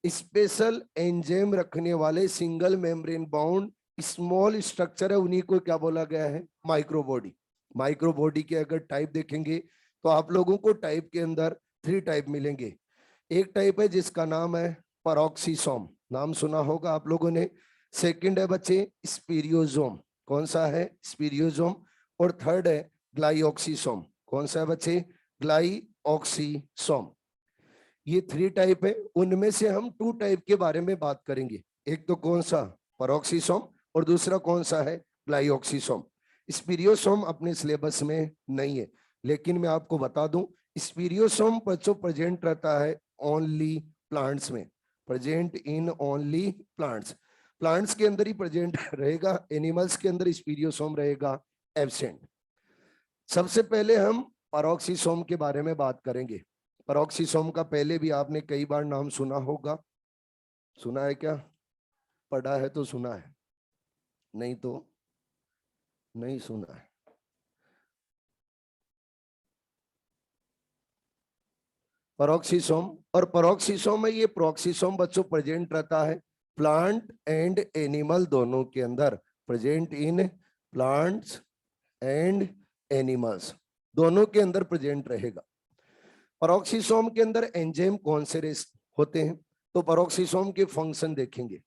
स्पेशल एंजाइम रखने वाले single membrane bound small structure है, उन्हीं को क्या बोला गया है? Micro body. माइक्रो बॉडी के अगर टाइप देखेंगे तो आप लोगों को टाइप के अंदर 3 टाइप मिलेंगे। एक टाइप है जिसका नाम है पैरोक्सिसोम, नाम सुना होगा आप लोगों ने। सेकंड है बच्चे स्पीरियोसोम। कौन सा है? स्पीरियोसोम। और थर्ड है ग्लाइऑक्सीसोम। कौन सा है बच्चे? ग्लाइऑक्सीसोम। ये 3 टाइप है, उनमें से हम 2 टाइप के बारे में बात करेंगे। एक तो कौन सा? पैरोक्सिसोम। और दूसरा कौन सा है? ग्लाइऑक्सीसोम। स्पीरियोसोम अपने सिलेबस में नहीं है, लेकिन मैं आपको बता दूं स्पीरियोसोम बच्चों प्रेजेंट रहता है ओनली प्लांट्स में, present in only plants. Plants के अंदर ही प्रेजेंट रहेगा, एनिमल्स के अंदर स्पीरियोसोम रहेगा एब्सेंट। सबसे पहले हम पैरोक्सिसोम के बारे में बात करेंगे। पैरोक्सिसोम का पहले भी आपने कई बार नाम सुना होगा। सुना है क्या? पढ़ा है तो सुना है, नहीं तो नहीं सुना है। पैरोक्सिसोम, और पैरोक्सिसोम में ये प्रोक्सिसोम बच्चों प्रेजेंट रहता है प्लांट एंड एनिमल दोनों के अंदर, present in plants and animals दोनों के अंदर प्रेजेंट रहेगा। पैरोक्सिसोम के अंदर एंजाइम कौन से होते हैं? तो पैरोक्सिसोम के फंक्शन देखेंगे।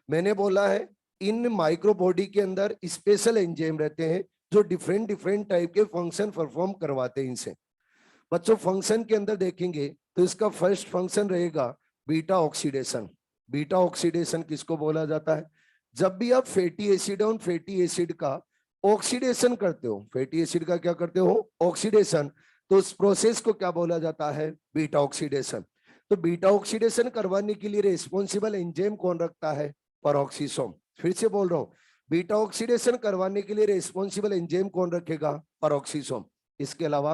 मैंने बोला है इन माइक्रो बॉडी के अंदर स्पेशल एंजाइम रहते हैं जो डिफरेंट डिफरेंट टाइप के फंक्शन परफॉर्म करवाते हैं इनसे। बच्चों फंक्शन के अंदर देखेंगे तो इसका फर्स्ट फंक्शन रहेगा बीटा ऑक्सीडेशन। बीटा ऑक्सीडेशन किसको बोला जाता है? जब भी आप फैटी एसिड और फैटी एसिड का ऑक्सीडेशन करते हो, फैटी एसिड का क्या करते हो? ऑक्सीडेशन। तो उस प्रोसेस को क्या बोला जाता है? Beta oxidation. तो बीटा ऑक्सीडेशन करवाने के लिए रिस्पॉन्सिबल एंजाइम कौन रखता है? पैरोक्सिसोम। फिर से बोल रहा हूं, बीटा ऑक्सीडेशन करवाने के लिए रेस्पॉन्सिबल एंजाइम कौन रखेगा? पेरोक्सीसोम। इसके अलावा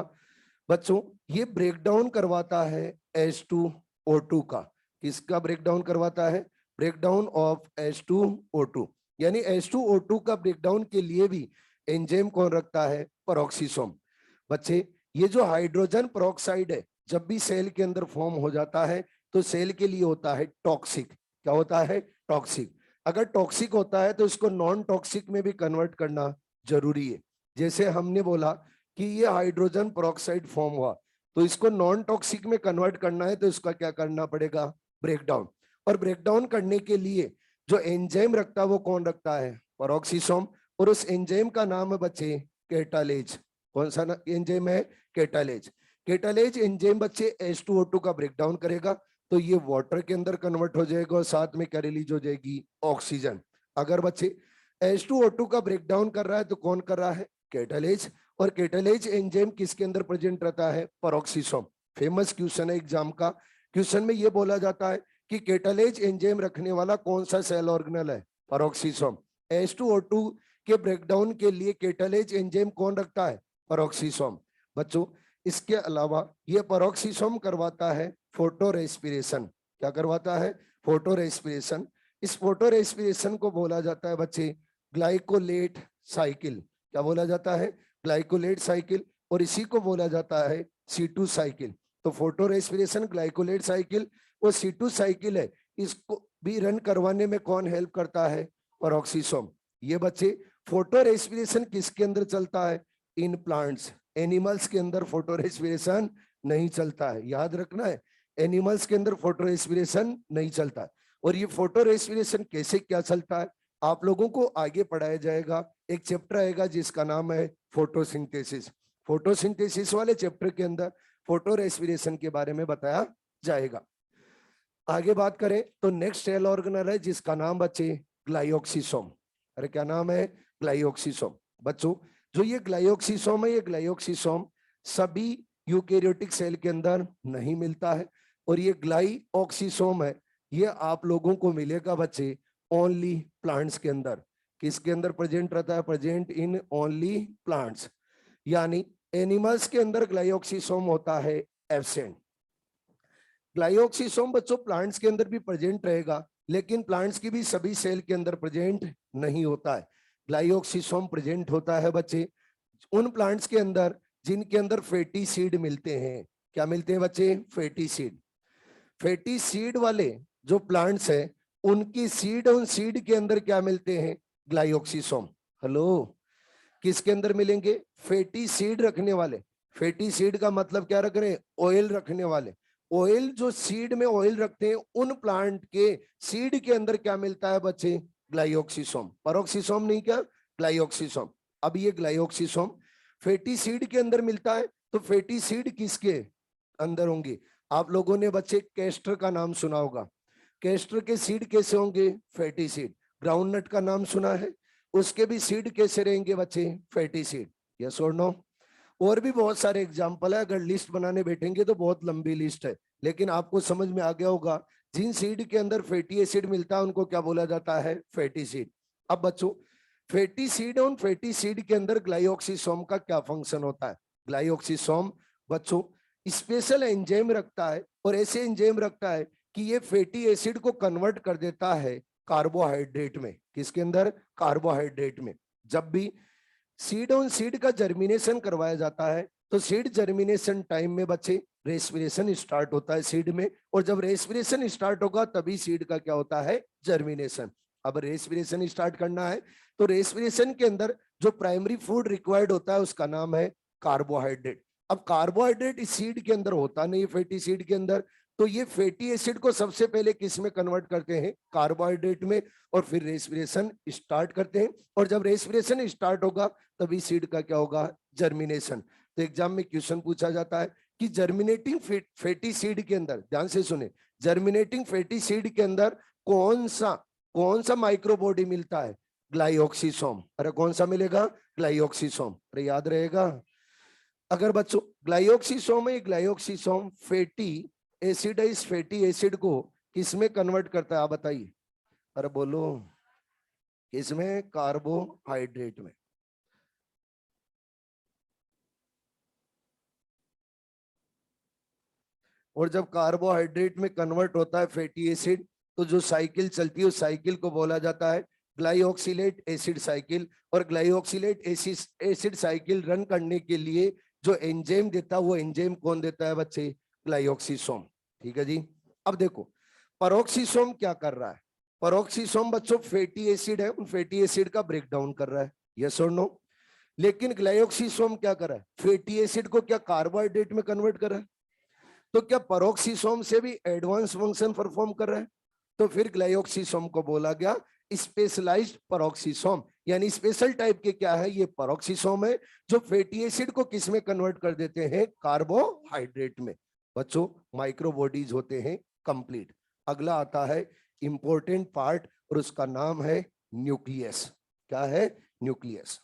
बच्चों ये ब्रेकडाउन करवाता है H2O2 का। किसका ब्रेकडाउन करवाता है? ब्रेकडाउन ऑफ H2O2, यानी H2O2 का ब्रेकडाउन के लिए भी एंजाइम कौन रखता है? पेरोक्सीसोम। बच्चे ये जो हाइड्रोजन पेरोक्साइड है जब भी सेल के अंदर फॉर्म हो जाता है तो सेल के लिए होता है टॉक्सिक। क्या होता है? टॉक्सिक। अगर टॉक्सिक होता है तो इसको नॉन टॉक्सिक में भी कन्वर्ट करना जरूरी है। जैसे हमने बोला कि ये हाइड्रोजन पेरोक्साइड फॉर्म हुआ तो इसको नॉन टॉक्सिक में कन्वर्ट करना है तो इसका क्या करना पड़ेगा? ब्रेकडाउन। और ब्रेकडाउन करने के लिए जो एंजाइम रखता है वो कौन रखता है? पेरोक्सीसोम। और उस एंजाइम का नाम है बच्चे कैटालेज। कौन सा एंजाइम है? कैटालेज। कैटालेज एंजाइम बच्चे H2O2 का ब्रेकडाउन करेगा तो ये वाटर के अंदर कन्वर्ट हो जाएगा और साथ में क्या रिलीज हो जाएगी? ऑक्सीजन। अगर बच्चे H2O2 का ब्रेकडाउन कर रहा है तो कौन कर रहा है? कैटालेज। और कैटालेज एंजाइम किसके अंदर प्रेजेंट रहता है? पेरोक्सीसोम। फेमस क्वेश्चन है एग्जाम का। क्वेश्चन में ये बोला जाता है कि कैटालेज एंजाइम रखने वाला कौन सा सेल ऑर्गेनल है? पेरोक्सीसोम। H2O2 के ब्रेकडाउन के लिए कैटालेज एंजाइम कौन रखता है? पेरोक्सीसोम। बच्चों इसके अलावा ये पेरोक्सीसोम करवाता है फोटो रेस्पिरेशन। क्या करवाता है? Photo respiration. इस फोटो रेस्पिरेशन को बोला जाता है बच्चे ग्लाइकोलेट साइकिल। क्या बोला जाता है? Glycolate cycle. और इसी को बोला जाता है C2 साइकिल। तो फोटो रेस्पिरेशन, ग्लाइकोलेट साइकिल और C2 साइकिल है, इसको भी रन करवाने में कौन हेल्प करता है? पेरोक्सीसोम। ये बच्चे फोटो रेस्पिरेशन किसके अंदर चलता है? In plants. एनिमल्स के अंदर फोटो रेस्पिरेशन नहीं चलता है, याद रखना है। एनिमल्स के अंदर फोटो रेस्पिरेशन नहीं चलता है। और ये फोटो रेस्पिरेशन कैसे क्या चलता है आप लोगों को आगे पढ़ाया जाएगा। एक चैप्टर आएगा जिसका नाम है फोटोसिंथेसिस। फोटोसिंथेसिस वाले चैप्टर के अंदर फोटो रेस्पिरेशन के बारे में बताया जाएगा। आगे बात करें तो नेक्स्ट सेल ऑर्गेनल है जिसका नाम बच्चे ग्लाइयोक्सिसोम। अरे क्या नाम है? ग्लाइयोक्सिसोम। बच्चों जो ये ग्लाइयोक्सिसोम है, ये ग्लाइयोक्सिसोम सभी यूकेरियोटिक सेल के अंदर नहीं मिलता है। और ये ग्लाइयोक्सिसोम है ये आप लोगों को मिलेगा बच्चे ओनली प्लांट्स के अंदर। किसके अंदर प्रेजेंट रहता है? Present in only plants. यानी एनिमल्स के अंदर ग्लाइयोक्सिसोम होता है एब्सेंट। ग्लाइयोक्सिसोम बच्चों प्लांट्स के अंदर भी प्रेजेंट रहेगा लेकिन प्लांट्स की भी सभी सेल के अंदर प्रेजेंट नहीं होता है। ग्लाइयोक्सिसोम प्रेजेंट होता है बच्चे उन प्लांट्स के अंदर जिनके अंदर फैटी सीड मिलते हैं। क्या मिलते हैं बच्चे? Fatty seed. फैटी सीड वाले जो प्लांट्स हैं उनकी सीड, उन सीड के अंदर क्या मिलते हैं? ग्लाइयोक्सिसोम। हेलो, किसके अंदर मिलेंगे? फैटी सीड रखने वाले। फैटी सीड का मतलब क्या रख रहे हैं? ऑयल रखने वाले। ऑयल जो सीड में ऑयल रखते हैं उन प्लांट के सीड के अंदर क्या मिलता है बच्चे? ग्लाइयोक्सिसोम। पेरोक्सीसोम नहीं, क्या? ग्लाइयोक्सिसोम। अब ये ग्लाइयोक्सिसोम फैटी सीड के अंदर मिलता है तो फैटी सीड किसके अंदर होंगे? आप लोगों ने बच्चे कैस्टर का नाम सुना होगा। कैस्टर के सीड कैसे होंगे? Fatty seed. ग्राउंडनट का नाम सुना है, उसके भी सीड कैसे रहेंगे बच्चे? Fatty seed. यस और नो? और भी बहुत सारे एग्जाम्पल है, अगर लिस्ट बनाने बैठेंगे तो बहुत लंबी लिस्ट है, लेकिन आपको समझ में आ गया होगा जिन सीड के अंदर फैटी एसिड मिलता है उनको क्या बोला जाता है? Fatty seed. अब बच्चों फैटी सीड और फैटी सीड के अंदर ग्लाइयोक्सिसोम का क्या फंक्शन होता है? ग्लाइयोक्सिसोम बच्चों स्पेशल एंजाइम रखता है और ऐसे एंजाइम रखता है कि ये फैटी एसिड को कन्वर्ट कर देता है कार्बोहाइड्रेट में। किसके अंदर? कार्बोहाइड्रेट में। जब भी सीड ऑन सीड का जर्मिनेशन करवाया जाता है तो सीड जर्मिनेशन टाइम में बच्चे रेस्पिरेशन स्टार्ट होता है सीड में, और जब रेस्पिरेशन स्टार्ट होगा तभी सीड का क्या होता है? जर्मिनेशन। अब रेस्पिरेशन स्टार्ट करना है तो रेस्पिरेशन के अंदर जो प्राइमरी फूड रिक्वायर्ड होता है उसका नाम है कार्बोहाइड्रेट। अब कार्बोहाइड्रेट इस सीड के अंदर होता नहीं, फैटी सीड के अंदर, तो ये फैटी एसिड को सबसे पहले किस में कन्वर्ट करते हैं? कार्बोहाइड्रेट में। और फिर रेस्पिरेशन स्टार्ट करते हैं और जब रेस्पिरेशन स्टार्ट होगा तभी सीड का क्या होगा? जर्मिनेशन। तो एग्जाम में क्वेश्चन पूछा जाता है कि जर्मिनेटिंग फैटी सीड के अंदर, ध्यान से सुने, जर्मिनेटिंग फैटी सीड के अंदर कौन सा माइक्रोबॉडी मिलता है? ग्लाइयोक्सिसोम। अरे कौन सा मिलेगा? ग्लाइयोक्सिसोम। अरे याद रहेगा। अगर बच्चों ग्लाइयोक्सिसोम है, ग्लाइयोक्सिसोम फैटी एसिड है, इस फैटी एसिड को किसमें कन्वर्ट करता है आप बताइए? अरे बोलो। किसमें? कार्बोहाइड्रेट में। और जब कार्बोहाइड्रेट में कन्वर्ट होता है फैटी एसिड, तो जो साइकिल चलती है उस साइकिल को बोला जाता है ग्लाइऑक्सिलेट एसिड साइकिल। और ग्लाइऑक्सिलेट एसिड साइकिल रन करने के लिए जो एंजाइम देता है वो एंजाइम कौन देता है बच्चे? ग्लाइऑक्सिसोम। ठीक है जी। अब देखो पेरोक्सिसोम क्या कर रहा है। पेरोक्सिसोम बच्चों फैटी एसिड है, उन फैटी एसिड का ब्रेक डाउन कर रहा है, यस और नो। लेकिन ग्लाइऑक्सिसोम क्या कर रहा है? फैटी एसिड को क्या कार्बोहाइड्रेट में कन्वर्ट कर रहा है। तो क्या पेरोक्सिसोम से भी एडवांस फंक्शन परफॉर्म कर रहा है। तो फिर ग्लाइऑक्सिसोम को बोला गया स्पेशलाइज्ड पेरोक्सिसोम, यानी स्पेशल टाइप के क्या है? ये पेरोक्सिसोम है जो फैटी एसिड को किस में कन्वर्ट कर देते हैं? कार्बोहाइड्रेट में। बच्चों माइक्रो बॉडीज होते हैं कंप्लीट। अगला आता है इंपॉर्टेंट पार्ट और उसका नाम है न्यूक्लियस। क्या है? न्यूक्लियस।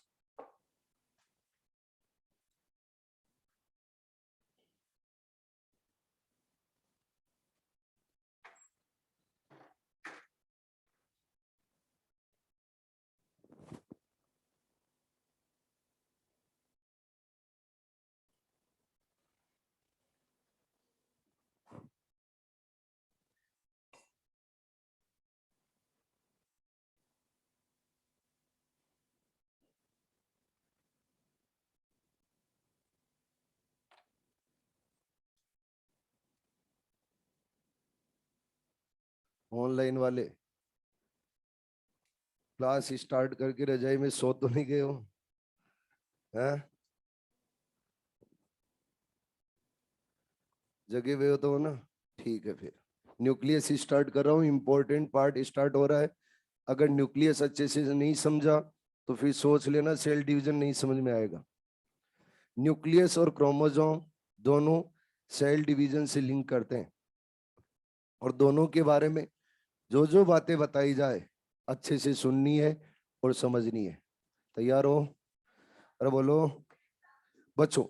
ऑनलाइन वाले क्लास स्टार्ट करके रजाई में सो तो नहीं गए हो? हैं? जगे हुए हो तो ना? ठीक है फिर न्यूक्लियस स्टार्ट कर रहा हूँ। इंपॉर्टेंट पार्ट स्टार्ट हो रहा है। अगर न्यूक्लियस अच्छे से नहीं समझा तो फिर सोच लेना सेल डिवीजन नहीं समझ में आएगा। न्यूक्लियस और क्रोमोसोम दोनों सेल डिवीजन से लिंक करते हैं और दोनों के बारे में जो जो बातें बताई जाए अच्छे से सुननी है और समझनी है। तैयार हो? अरे बोलो बच्चों।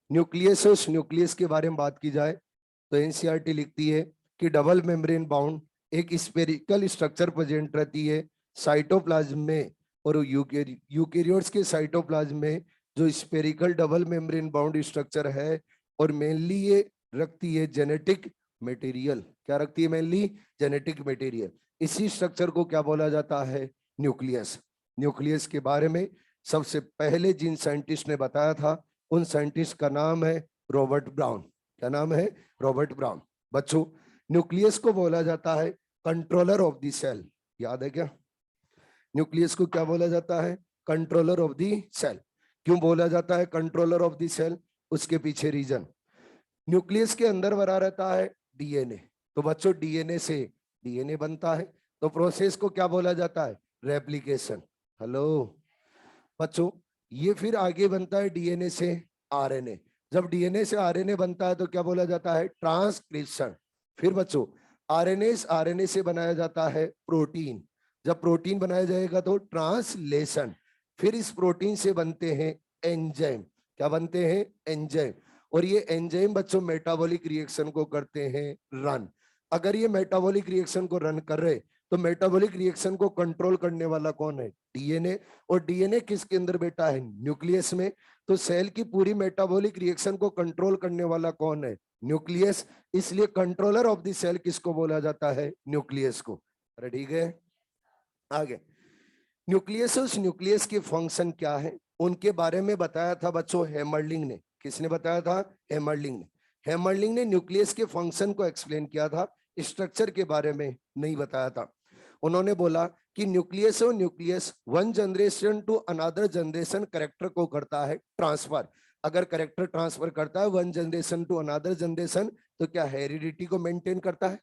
न्यूक्लियस, उस न्यूक्लियस के बारे में बात की जाए तो एनसीईआरटी लिखती है कि डबल मेम्ब्रेन बाउंड एक स्फेरिकल स्ट्रक्चर प्रेजेंट रहती है साइटोप्लाज्म में। और यूकेरियोट्स के साइटोप्लाज्म में जो spherical double membrane bound structure है, और मेनली ये रखती है जेनेटिक मटेरियल। क्या रखती है? Mainly genetic material. इसी स्ट्रक्चर को क्या बोला जाता है? न्यूक्लियस। न्यूक्लियस के बारे में सबसे पहले जिन साइंटिस्ट ने बताया था उन साइंटिस्ट का नाम है रॉबर्ट ब्राउन। क्या नाम है? Robert brown. बच्चों न्यूक्लियस को बोला जाता है कंट्रोलर ऑफ द सेल। याद है क्या? न्यूक्लियस को क्या बोला जाता है? Controller of the cell. क्यों बोला जाता है कंट्रोलर ऑफ द सेल? उसके पीछे रीजन। न्यूक्लियस के अंदर भरा रहता है डीएनए। तो बच्चों डीएनए से डीएनए बनता है। तो प्रोसेस को क्या बोला जाता है? रेप्लिकेशन। हेलो बच्चों, ये फिर आगे बनता है डीएनए से आरएनए। जब डीएनए से आरएनए बनता है तो क्या बोला जाता है? ट्रांसक्रिप्शन। फिर बच्चों आरएनए आरएनए से बनाया जाता है प्रोटीन। जब प्रोटीन बनाया जाएगा तो ट्रांसलेशन। फिर इस प्रोटीन से बनते हैं एंजाइम। क्या बनते हैं? एंजाइम। और ये एंजाइम बच्चों मेटाबॉलिक रिएक्शन को करते हैं रन। अगर ये मेटाबॉलिक रिएक्शन को रन कर रहे तो मेटाबॉलिक रिएक्शन को कंट्रोल करने वाला कौन है? डीएनए। और डीएनए किसके अंदर बेटा है? न्यूक्लियस में। तो सेल की पूरी मेटाबॉलिक रिएक्शन को कंट्रोल करने वाला कौन है? न्यूक्लियस। इसलिए कंट्रोलर ऑफ द सेल किसको बोला जाता है? न्यूक्लियस को। अरे ठीक है आगे। न्यूक्लियस, उस न्यूक्लियस के फंक्शन क्या है उनके बारे में बताया था बच्चों हेमरलिंग ने। किसने बताया था? हेमरलिंग ने। हेमरलिंग ने न्यूक्लियस के फंक्शन को एक्सप्लेन किया था, स्ट्रक्चर के बारे में नहीं बताया था। उन्होंने बोला कि न्यूक्लियस और nucleus one generation to another generation character को करता है ट्रांसफर। अगर करेक्टर ट्रांसफर करता है one generation to another generation तो क्या हेरिडिटी को मेंटेन करता है?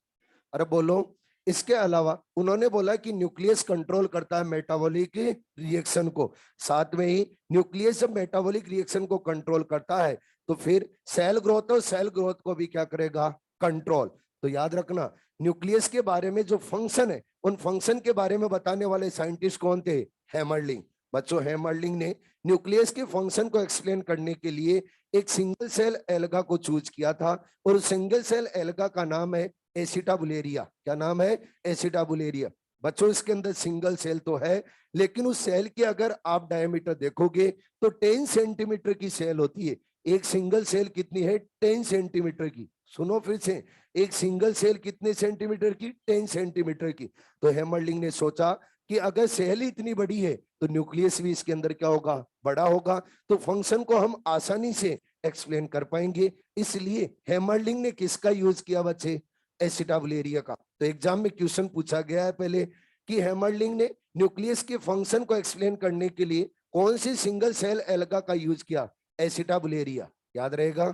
अरे बोलो। इसके अलावा उन्होंने बोला कि न्यूक्लियस कंट्रोल करता है मेटाबॉलिक रिएक्शन को। साथ में ही न्यूक्लियस जब मेटाबॉलिक रिएक्शन को कंट्रोल करता है तो फिर सेल ग्रोथ और सेल ग्रोथ को भी क्या करेगा? कंट्रोल। तो याद रखना न्यूक्लियस के बारे में जो फंक्शन है उन फंक्शन के बारे में बताने वाले साइंटिस्ट कौन थे? हेमरलिंग। बच्चों हेमरलिंग ने न्यूक्लियस के फंक्शन को एक्सप्लेन करने के लिए एक सिंगल सेल एल्गा को चूज किया था और सिंगल सेल एल्गा का नाम है एसिटाबुलेरिया। क्या नाम है? एसिटाबुलेरिया। बच्चों इसके अंदर सिंगल सेल तो है, लेकिन उस सेल के अगर आप डायमीटर देखोगे तो 10 सेंटीमीटर की सेल होती है। एक सिंगल सेल कितनी है? 10 सेंटीमीटर की। सुनो फिर से, एक सिंगल सेल कितने सेंटीमीटर की? 10 सेंटीमीटर की। तो हेमरलिंग ने सोचा कि अगर सेल ही इतनी बड़ी है तो न्यूक्लियस भी इसके अंदर क्या होगा? बड़ा होगा। तो फंक्शन को हम आसानी से एक्सप्लेन कर पाएंगे, इसलिए हेमरलिंग ने किसका यूज किया बच्चे? एसिटाब्यूलेरिया का। तो एग्जाम में क्वेश्चन पूछा गया है पहले कि हेमरलिंग ने न्यूक्लियस के फंक्शन को एक्सप्लेन करने के लिए कौन सी सिंगल सेल एल्गा का यूज किया? एसिटाब्यूलेरिया। याद रहेगा?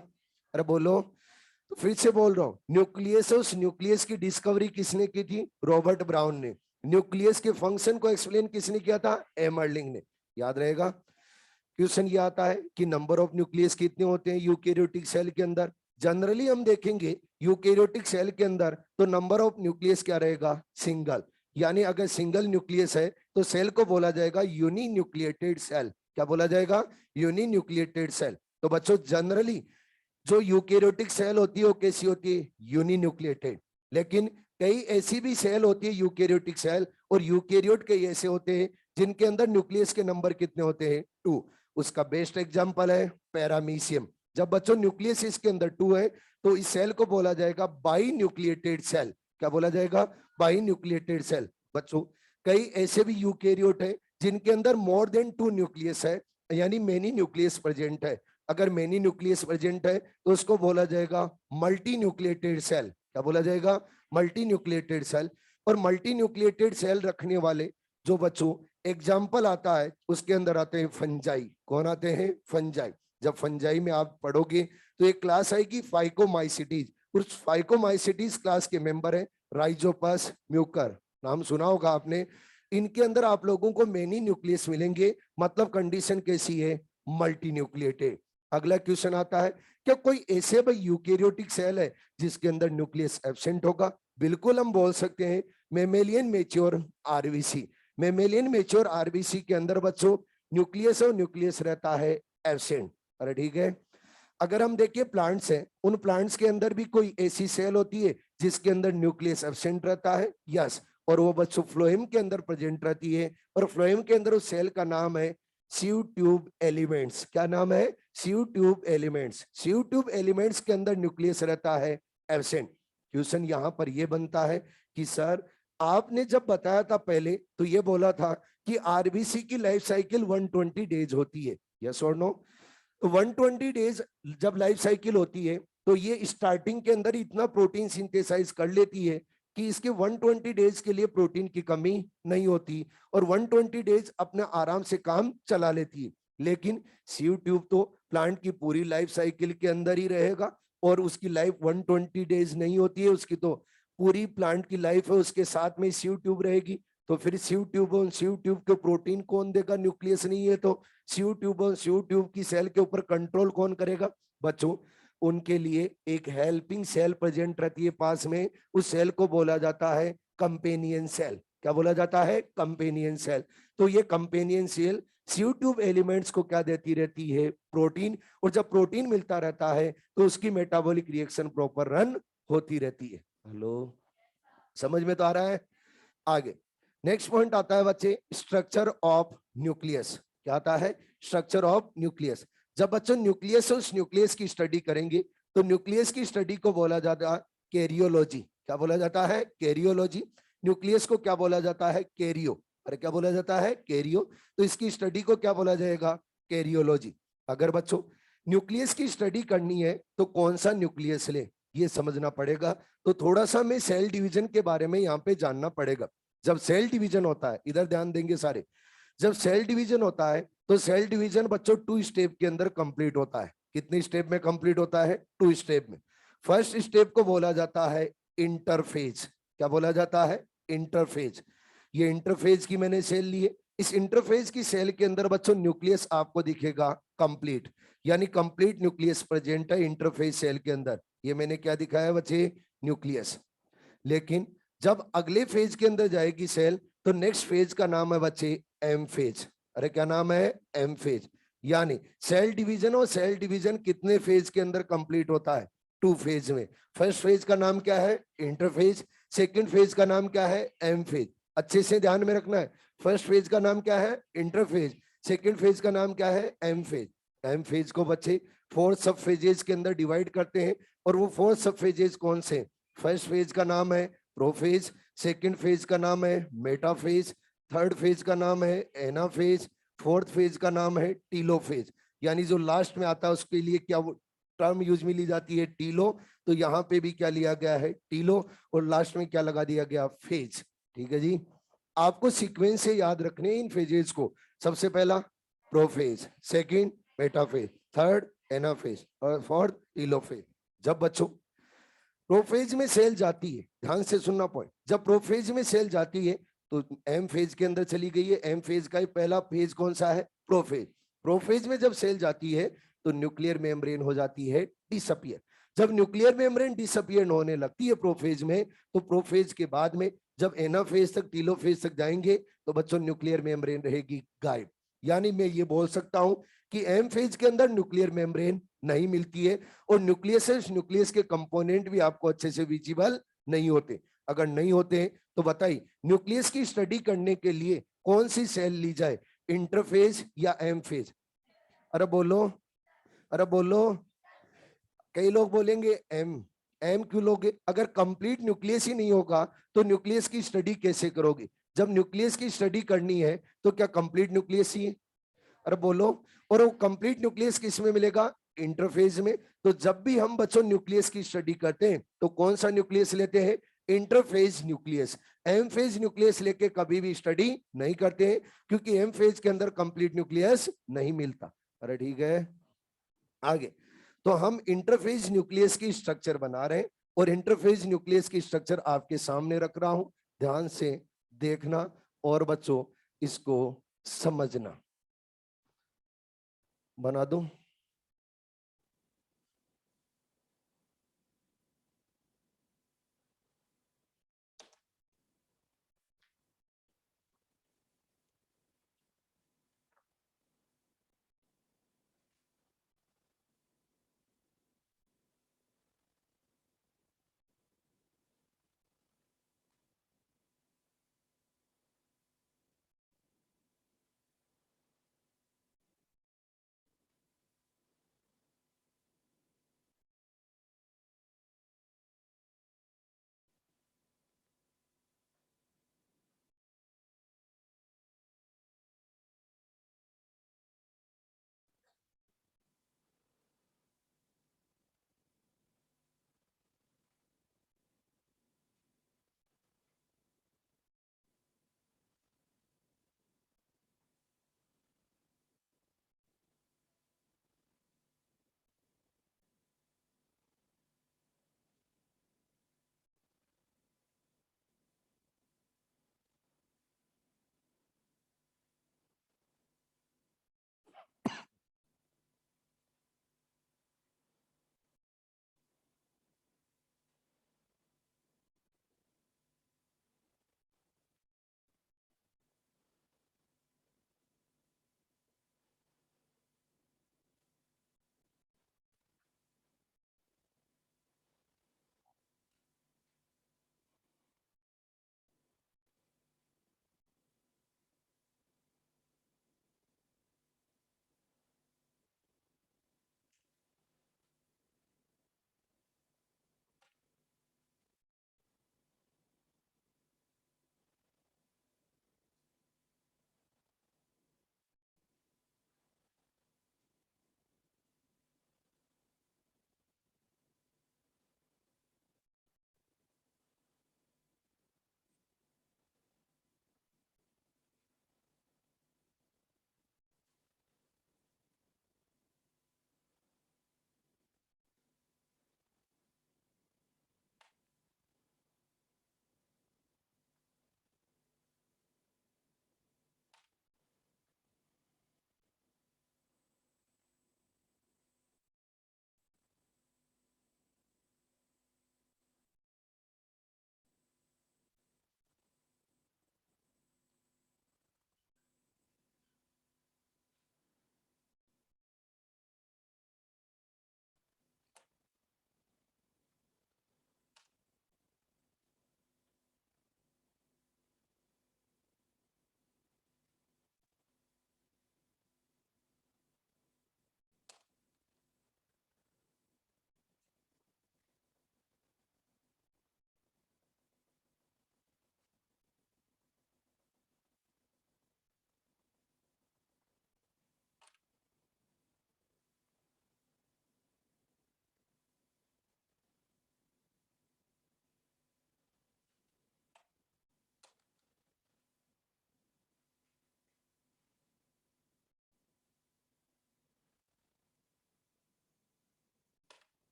अरे बोलो। तो फिर से बोल रहा हूं, न्यूक्लियस, उस न्यूक्लियस की डिस्कवरी किसने की थी? रॉबर्ट ब्राउन ने। न्यूक्लियस के फंक्शन को एक्सप्लेन किसने किया था? हेमरलिंग ने। याद रहेगा? क्वेश्चन ये आता है कि नंबर ऑफ न्यूक्लियस कितने होते हैं यूकेरियोटिक सेल के अंदर? जनरली हम देखेंगे यूकेरियोटिक सेल के अंदर तो नंबर ऑफ न्यूक्लियस क्या रहेगा? सिंगल। यानी अगर सिंगल न्यूक्लियस है तो सेल को बोला जाएगा यूनी न्यूक्लिएटेड सेल। क्या बोला जाएगा? Uninucleated cell. तो बच्चों जनरली जो यूकेरियोटिक सेल होती है वो कैसी होती है? Uninucleated. लेकिन कई ऐसी भी सेल होती है यूकेरियोटिक सेल, और यूकेरियोट कई ऐसे होते हैं जिनके अंदर न्यूक्लियस के नंबर कितने होते हैं? 2। उसका बेस्ट एग्जांपल है पैरामीशियम। जब बच्चों न्यूक्लियस इसके अंदर 2 है तो इस सेल को बोला जाएगा बाई न्यूक्लिएटेड सेल। क्या बोला जाएगा? Binucleated cell. बच्चों कई ऐसे भी यूकेरियोट है जिनके अंदर मोर देन 2 न्यूक्लियस है, यानी मेनी न्यूक्लियस प्रेजेंट है। अगर मेनी न्यूक्लियस प्रेजेंट है तो उसको बोला जाएगा मल्टी न्यूक्लिएटेड सेल। क्या बोला जाएगा? Multinucleated cell. और मल्टी न्यूक्लिएटेड सेल रखने वाले जो बच्चों एग्जाम्पल आता है उसके अंदर आते हैं फंजाई। कौन आते हैं? फंजाई। जब फंजाई में आप पढ़ोगे तो एक क्लास आएगी फाइकोमाइसिटीज। उस फाइकोमाइसिटीज क्लास के मेंबर है राइजोपस म्यूकर। नाम सुना होगा आपने। इनके अंदर आप लोगों को मेनी न्यूक्लियस मिलेंगे, मतलब कंडीशन कैसी है? Multi nucleated. अगला क्वेश्चन आता है, क्या कोई ऐसे भाई यूकेरियोटिक सेल है जिसके अंदर न्यूक्लियस एब्सेंट होगा? बिल्कुल हम बोल सकते हैं mammalian mature RBC. Mammalian mature RBC के अंदर बच्चों न्यूक्लियस और न्यूक्लियस रहता है एब्सेंट। अरे ठीक है। अगर हम देखिए प्लांट्स हैं, उन प्लांट्स के अंदर भी कोई ऐसी सेल होती है जिसके अंदर न्यूक्लियस एब्सेंट रहता है? यस। और वो बच्चों फ्लोएम के अंदर प्रेजेंट रहती है, और फ्लोएम के अंदर उस सेल का नाम है सीव ट्यूब एलिमेंट्स। क्या नाम है? सीव ट्यूब एलिमेंट्स। सीव ट्यूब एलिमेंट्स के अंदर न्यूक्लियस रहता है एब्सेंट। क्वेश्चन यहां पर यह बनता है कि सर आपने जब बताया था पहले तो ये बोला था कि आरबीसी की लाइफ साइकिल 120 डेज होती है। यस और नो? तो 120 डेज जब लाइफ साइकिल होती है तो ये स्टार्टिंग के अंदर इतना प्रोटीन सिंथेसाइज कर लेती है कि इसके 120 डेज के लिए प्रोटीन की कमी नहीं होती, और 120 डेज अपने आराम से काम चला लेती है। लेकिन सीव ट्यूब तो प्लांट की पूरी लाइफ साइकिल के अंदर ही रहेगा, और उसकी लाइफ 120 डेज नहीं होती है, उसकी तो पूरी प्लांट की लाइफ है उसके साथ में सीव ट्यूब रहेगी। तो फिर सीव ट्यूब के प्रोटीन कौन देगा? न्यूक्लियस नहीं है तो सीव ट्यूब की सेल के ऊपर कंट्रोल कौन करेगा? बच्चों उनके लिए एक हेल्पिंग सेल प्रेजेंट रहती है पास में, उस सेल को बोला जाता है कंपेनियन सेल। क्या बोला जाता है? Companion cell. तो ये companion cell sieve tube elements को क्या देती रहती है? प्रोटीन। और जब प्रोटीन मिलता रहता है तो उसकी मेटाबॉलिक रिएक्शन प्रॉपर रन होती रहती है। हेलो, समझ में तो आ रहा है? आगे नेक्स्ट पॉइंट आता है बच्चे स्ट्रक्चर ऑफ न्यूक्लियस। क्या आता है? Structure of nucleus. जब बच्चों न्यूक्लियस और उस न्यूक्लियस की स्टडी करेंगे तो न्यूक्लियस की स्टडी को बोला जाता है कैरियोलॉजी। क्या बोला जाता है? कैरियोलॉजी। न्यूक्लियस को क्या बोला जाता है? कैरियो। अरे क्या बोला जाता है? कैरियो। तो इसकी स्टडी को क्या बोला जाएगा? कैरियोलॉजी। अगर बच्चों न्यूक्लियस की स्टडी करनी है तो कौन सा न्यूक्लियस ले ये समझना पड़ेगा। तो थोड़ा सा हमें सेल डिवीजन के बारे में यहाँ पे जानना पड़ेगा। जब सेल डिवीजन होता है, इधर ध्यान देंगे सारे, जब सेल डिवीजन होता है तो सेल डिवीजन बच्चों 2 स्टेप के अंदर कंप्लीट होता है। कितने स्टेप में कंप्लीट होता है? 2 स्टेप में। फर्स्ट स्टेप को बोला जाता है इंटरफेज। क्या बोला जाता है? इंटरफेज। ये इंटरफेज की मैंने सेल ली है। इस इंटरफेज की सेल के अंदर बच्चों न्यूक्लियस आपको दिखेगा कंप्लीट, यानी कंप्लीट न्यूक्लियस प्रेजेंट है इंटरफेज सेल के अंदर। ये मैंने क्या दिखाया बच्चे? न्यूक्लियस। लेकिन जब अगले फेज के अंदर जाएगी सेल तो नेक्स्ट फेज का नाम है बच्चे एम फेज। अरे क्या नाम है? M phase. यानी सेल डिवीजन, और सेल डिवीजन कितने फेज के अंदर कंप्लीट होता है? 2 फेज में। फर्स्ट फेज का नाम क्या है? इंटरफेज। सेकंड फेज का नाम क्या है? M phase. अच्छे से ध्यान में रखना है। फर्स्ट फेज का नाम क्या है? इंटरफेज। सेकेंड फेज का नाम क्या है? M phase. एम फेज को बच्चे 4 सब फेजेस के अंदर डिवाइड करते हैं, और वो 4 सब फेजेस कौन से? फर्स्ट फेज का नाम है प्रोफेज, सेकेंड फेज का नाम है मेटाफेज, थर्ड फेज का नाम है एनाफेज, फोर्थ फेज का नाम है टीलोफेज। यानी जो लास्ट में आता है उसके लिए क्या टर्म यूज में ली जाती है? टीलो। तो यहाँ पे भी क्या लिया गया है? टीलो। और लास्ट में क्या लगा दिया गया? फेज। ठीक है जी। आपको सीक्वेंस से याद रखने इन फेजेस को। सबसे पहला prophase, second metaphase, third anaphase और फोर्थ टीलोफेज। जब बच्चों प्रोफेज में सेल जाती है, ध्यान से सुनना पॉइंट, जब प्रोफेज में सेल जाती है तो एम फेज के अंदर चली गई है। एम फेज का ही पहला फेज कौन सा है? प्रोफेज। प्रोफेज में जब सेल जाती है तो न्यूक्लियर मेम्ब्रेन हो जाती है डिसअपियर। जब न्यूक्लियर मेम्ब्रेन डिसअपियर होने लगती है प्रोफेज में, तो प्रोफेज के बाद में जब एनाफेज तक टीलोफेज तक जाएंगे तो बच्चों न्यूक्लियर मेम्ब्रेन रहेगी गायब। यानी मैं ये बोल सकता हूं कि एम फेज के अंदर न्यूक्लियर मेम्ब्रेन नहीं मिलती है, और न्यूक्लियस न्यूक्लियस के कंपोनेंट भी आपको अच्छे से विजिबल नहीं होते। अगर नहीं होते तो बताइए न्यूक्लियस की स्टडी करने के लिए कौन सी सेल ली जाए, इंटरफेज या एम फेज? अरे बोलो, अरे बोलो। कई लोग बोलेंगे एम। एम क्यों लोगे? अगर कंप्लीट न्यूक्लियस ही नहीं होगा तो न्यूक्लियस की स्टडी कैसे करोगे? जब न्यूक्लियस की स्टडी करनी है तो क्या कंप्लीट न्यूक्लियस ही है? अरे बोलो। और वो कंप्लीट न्यूक्लियस किस में मिलेगा? इंटरफेज में। तो जब भी हम बच्चों न्यूक्लियस की स्टडी करते हैं तो कौन सा न्यूक्लियस लेते हैं? Interphase nucleus. M phase nucleus लेके कभी भी स्टडी नहीं करते हैं, क्योंकि एम फेज के अंदर कंप्लीट न्यूक्लियस नहीं मिलता। अरे ठीक है, आगे। तो हम इंटरफेज न्यूक्लियस की स्ट्रक्चर बना रहे हैं, और इंटरफेज न्यूक्लियस की स्ट्रक्चर आपके सामने रख रहा हूं, ध्यान से देखना और बच्चों इसको समझना। बना दूं?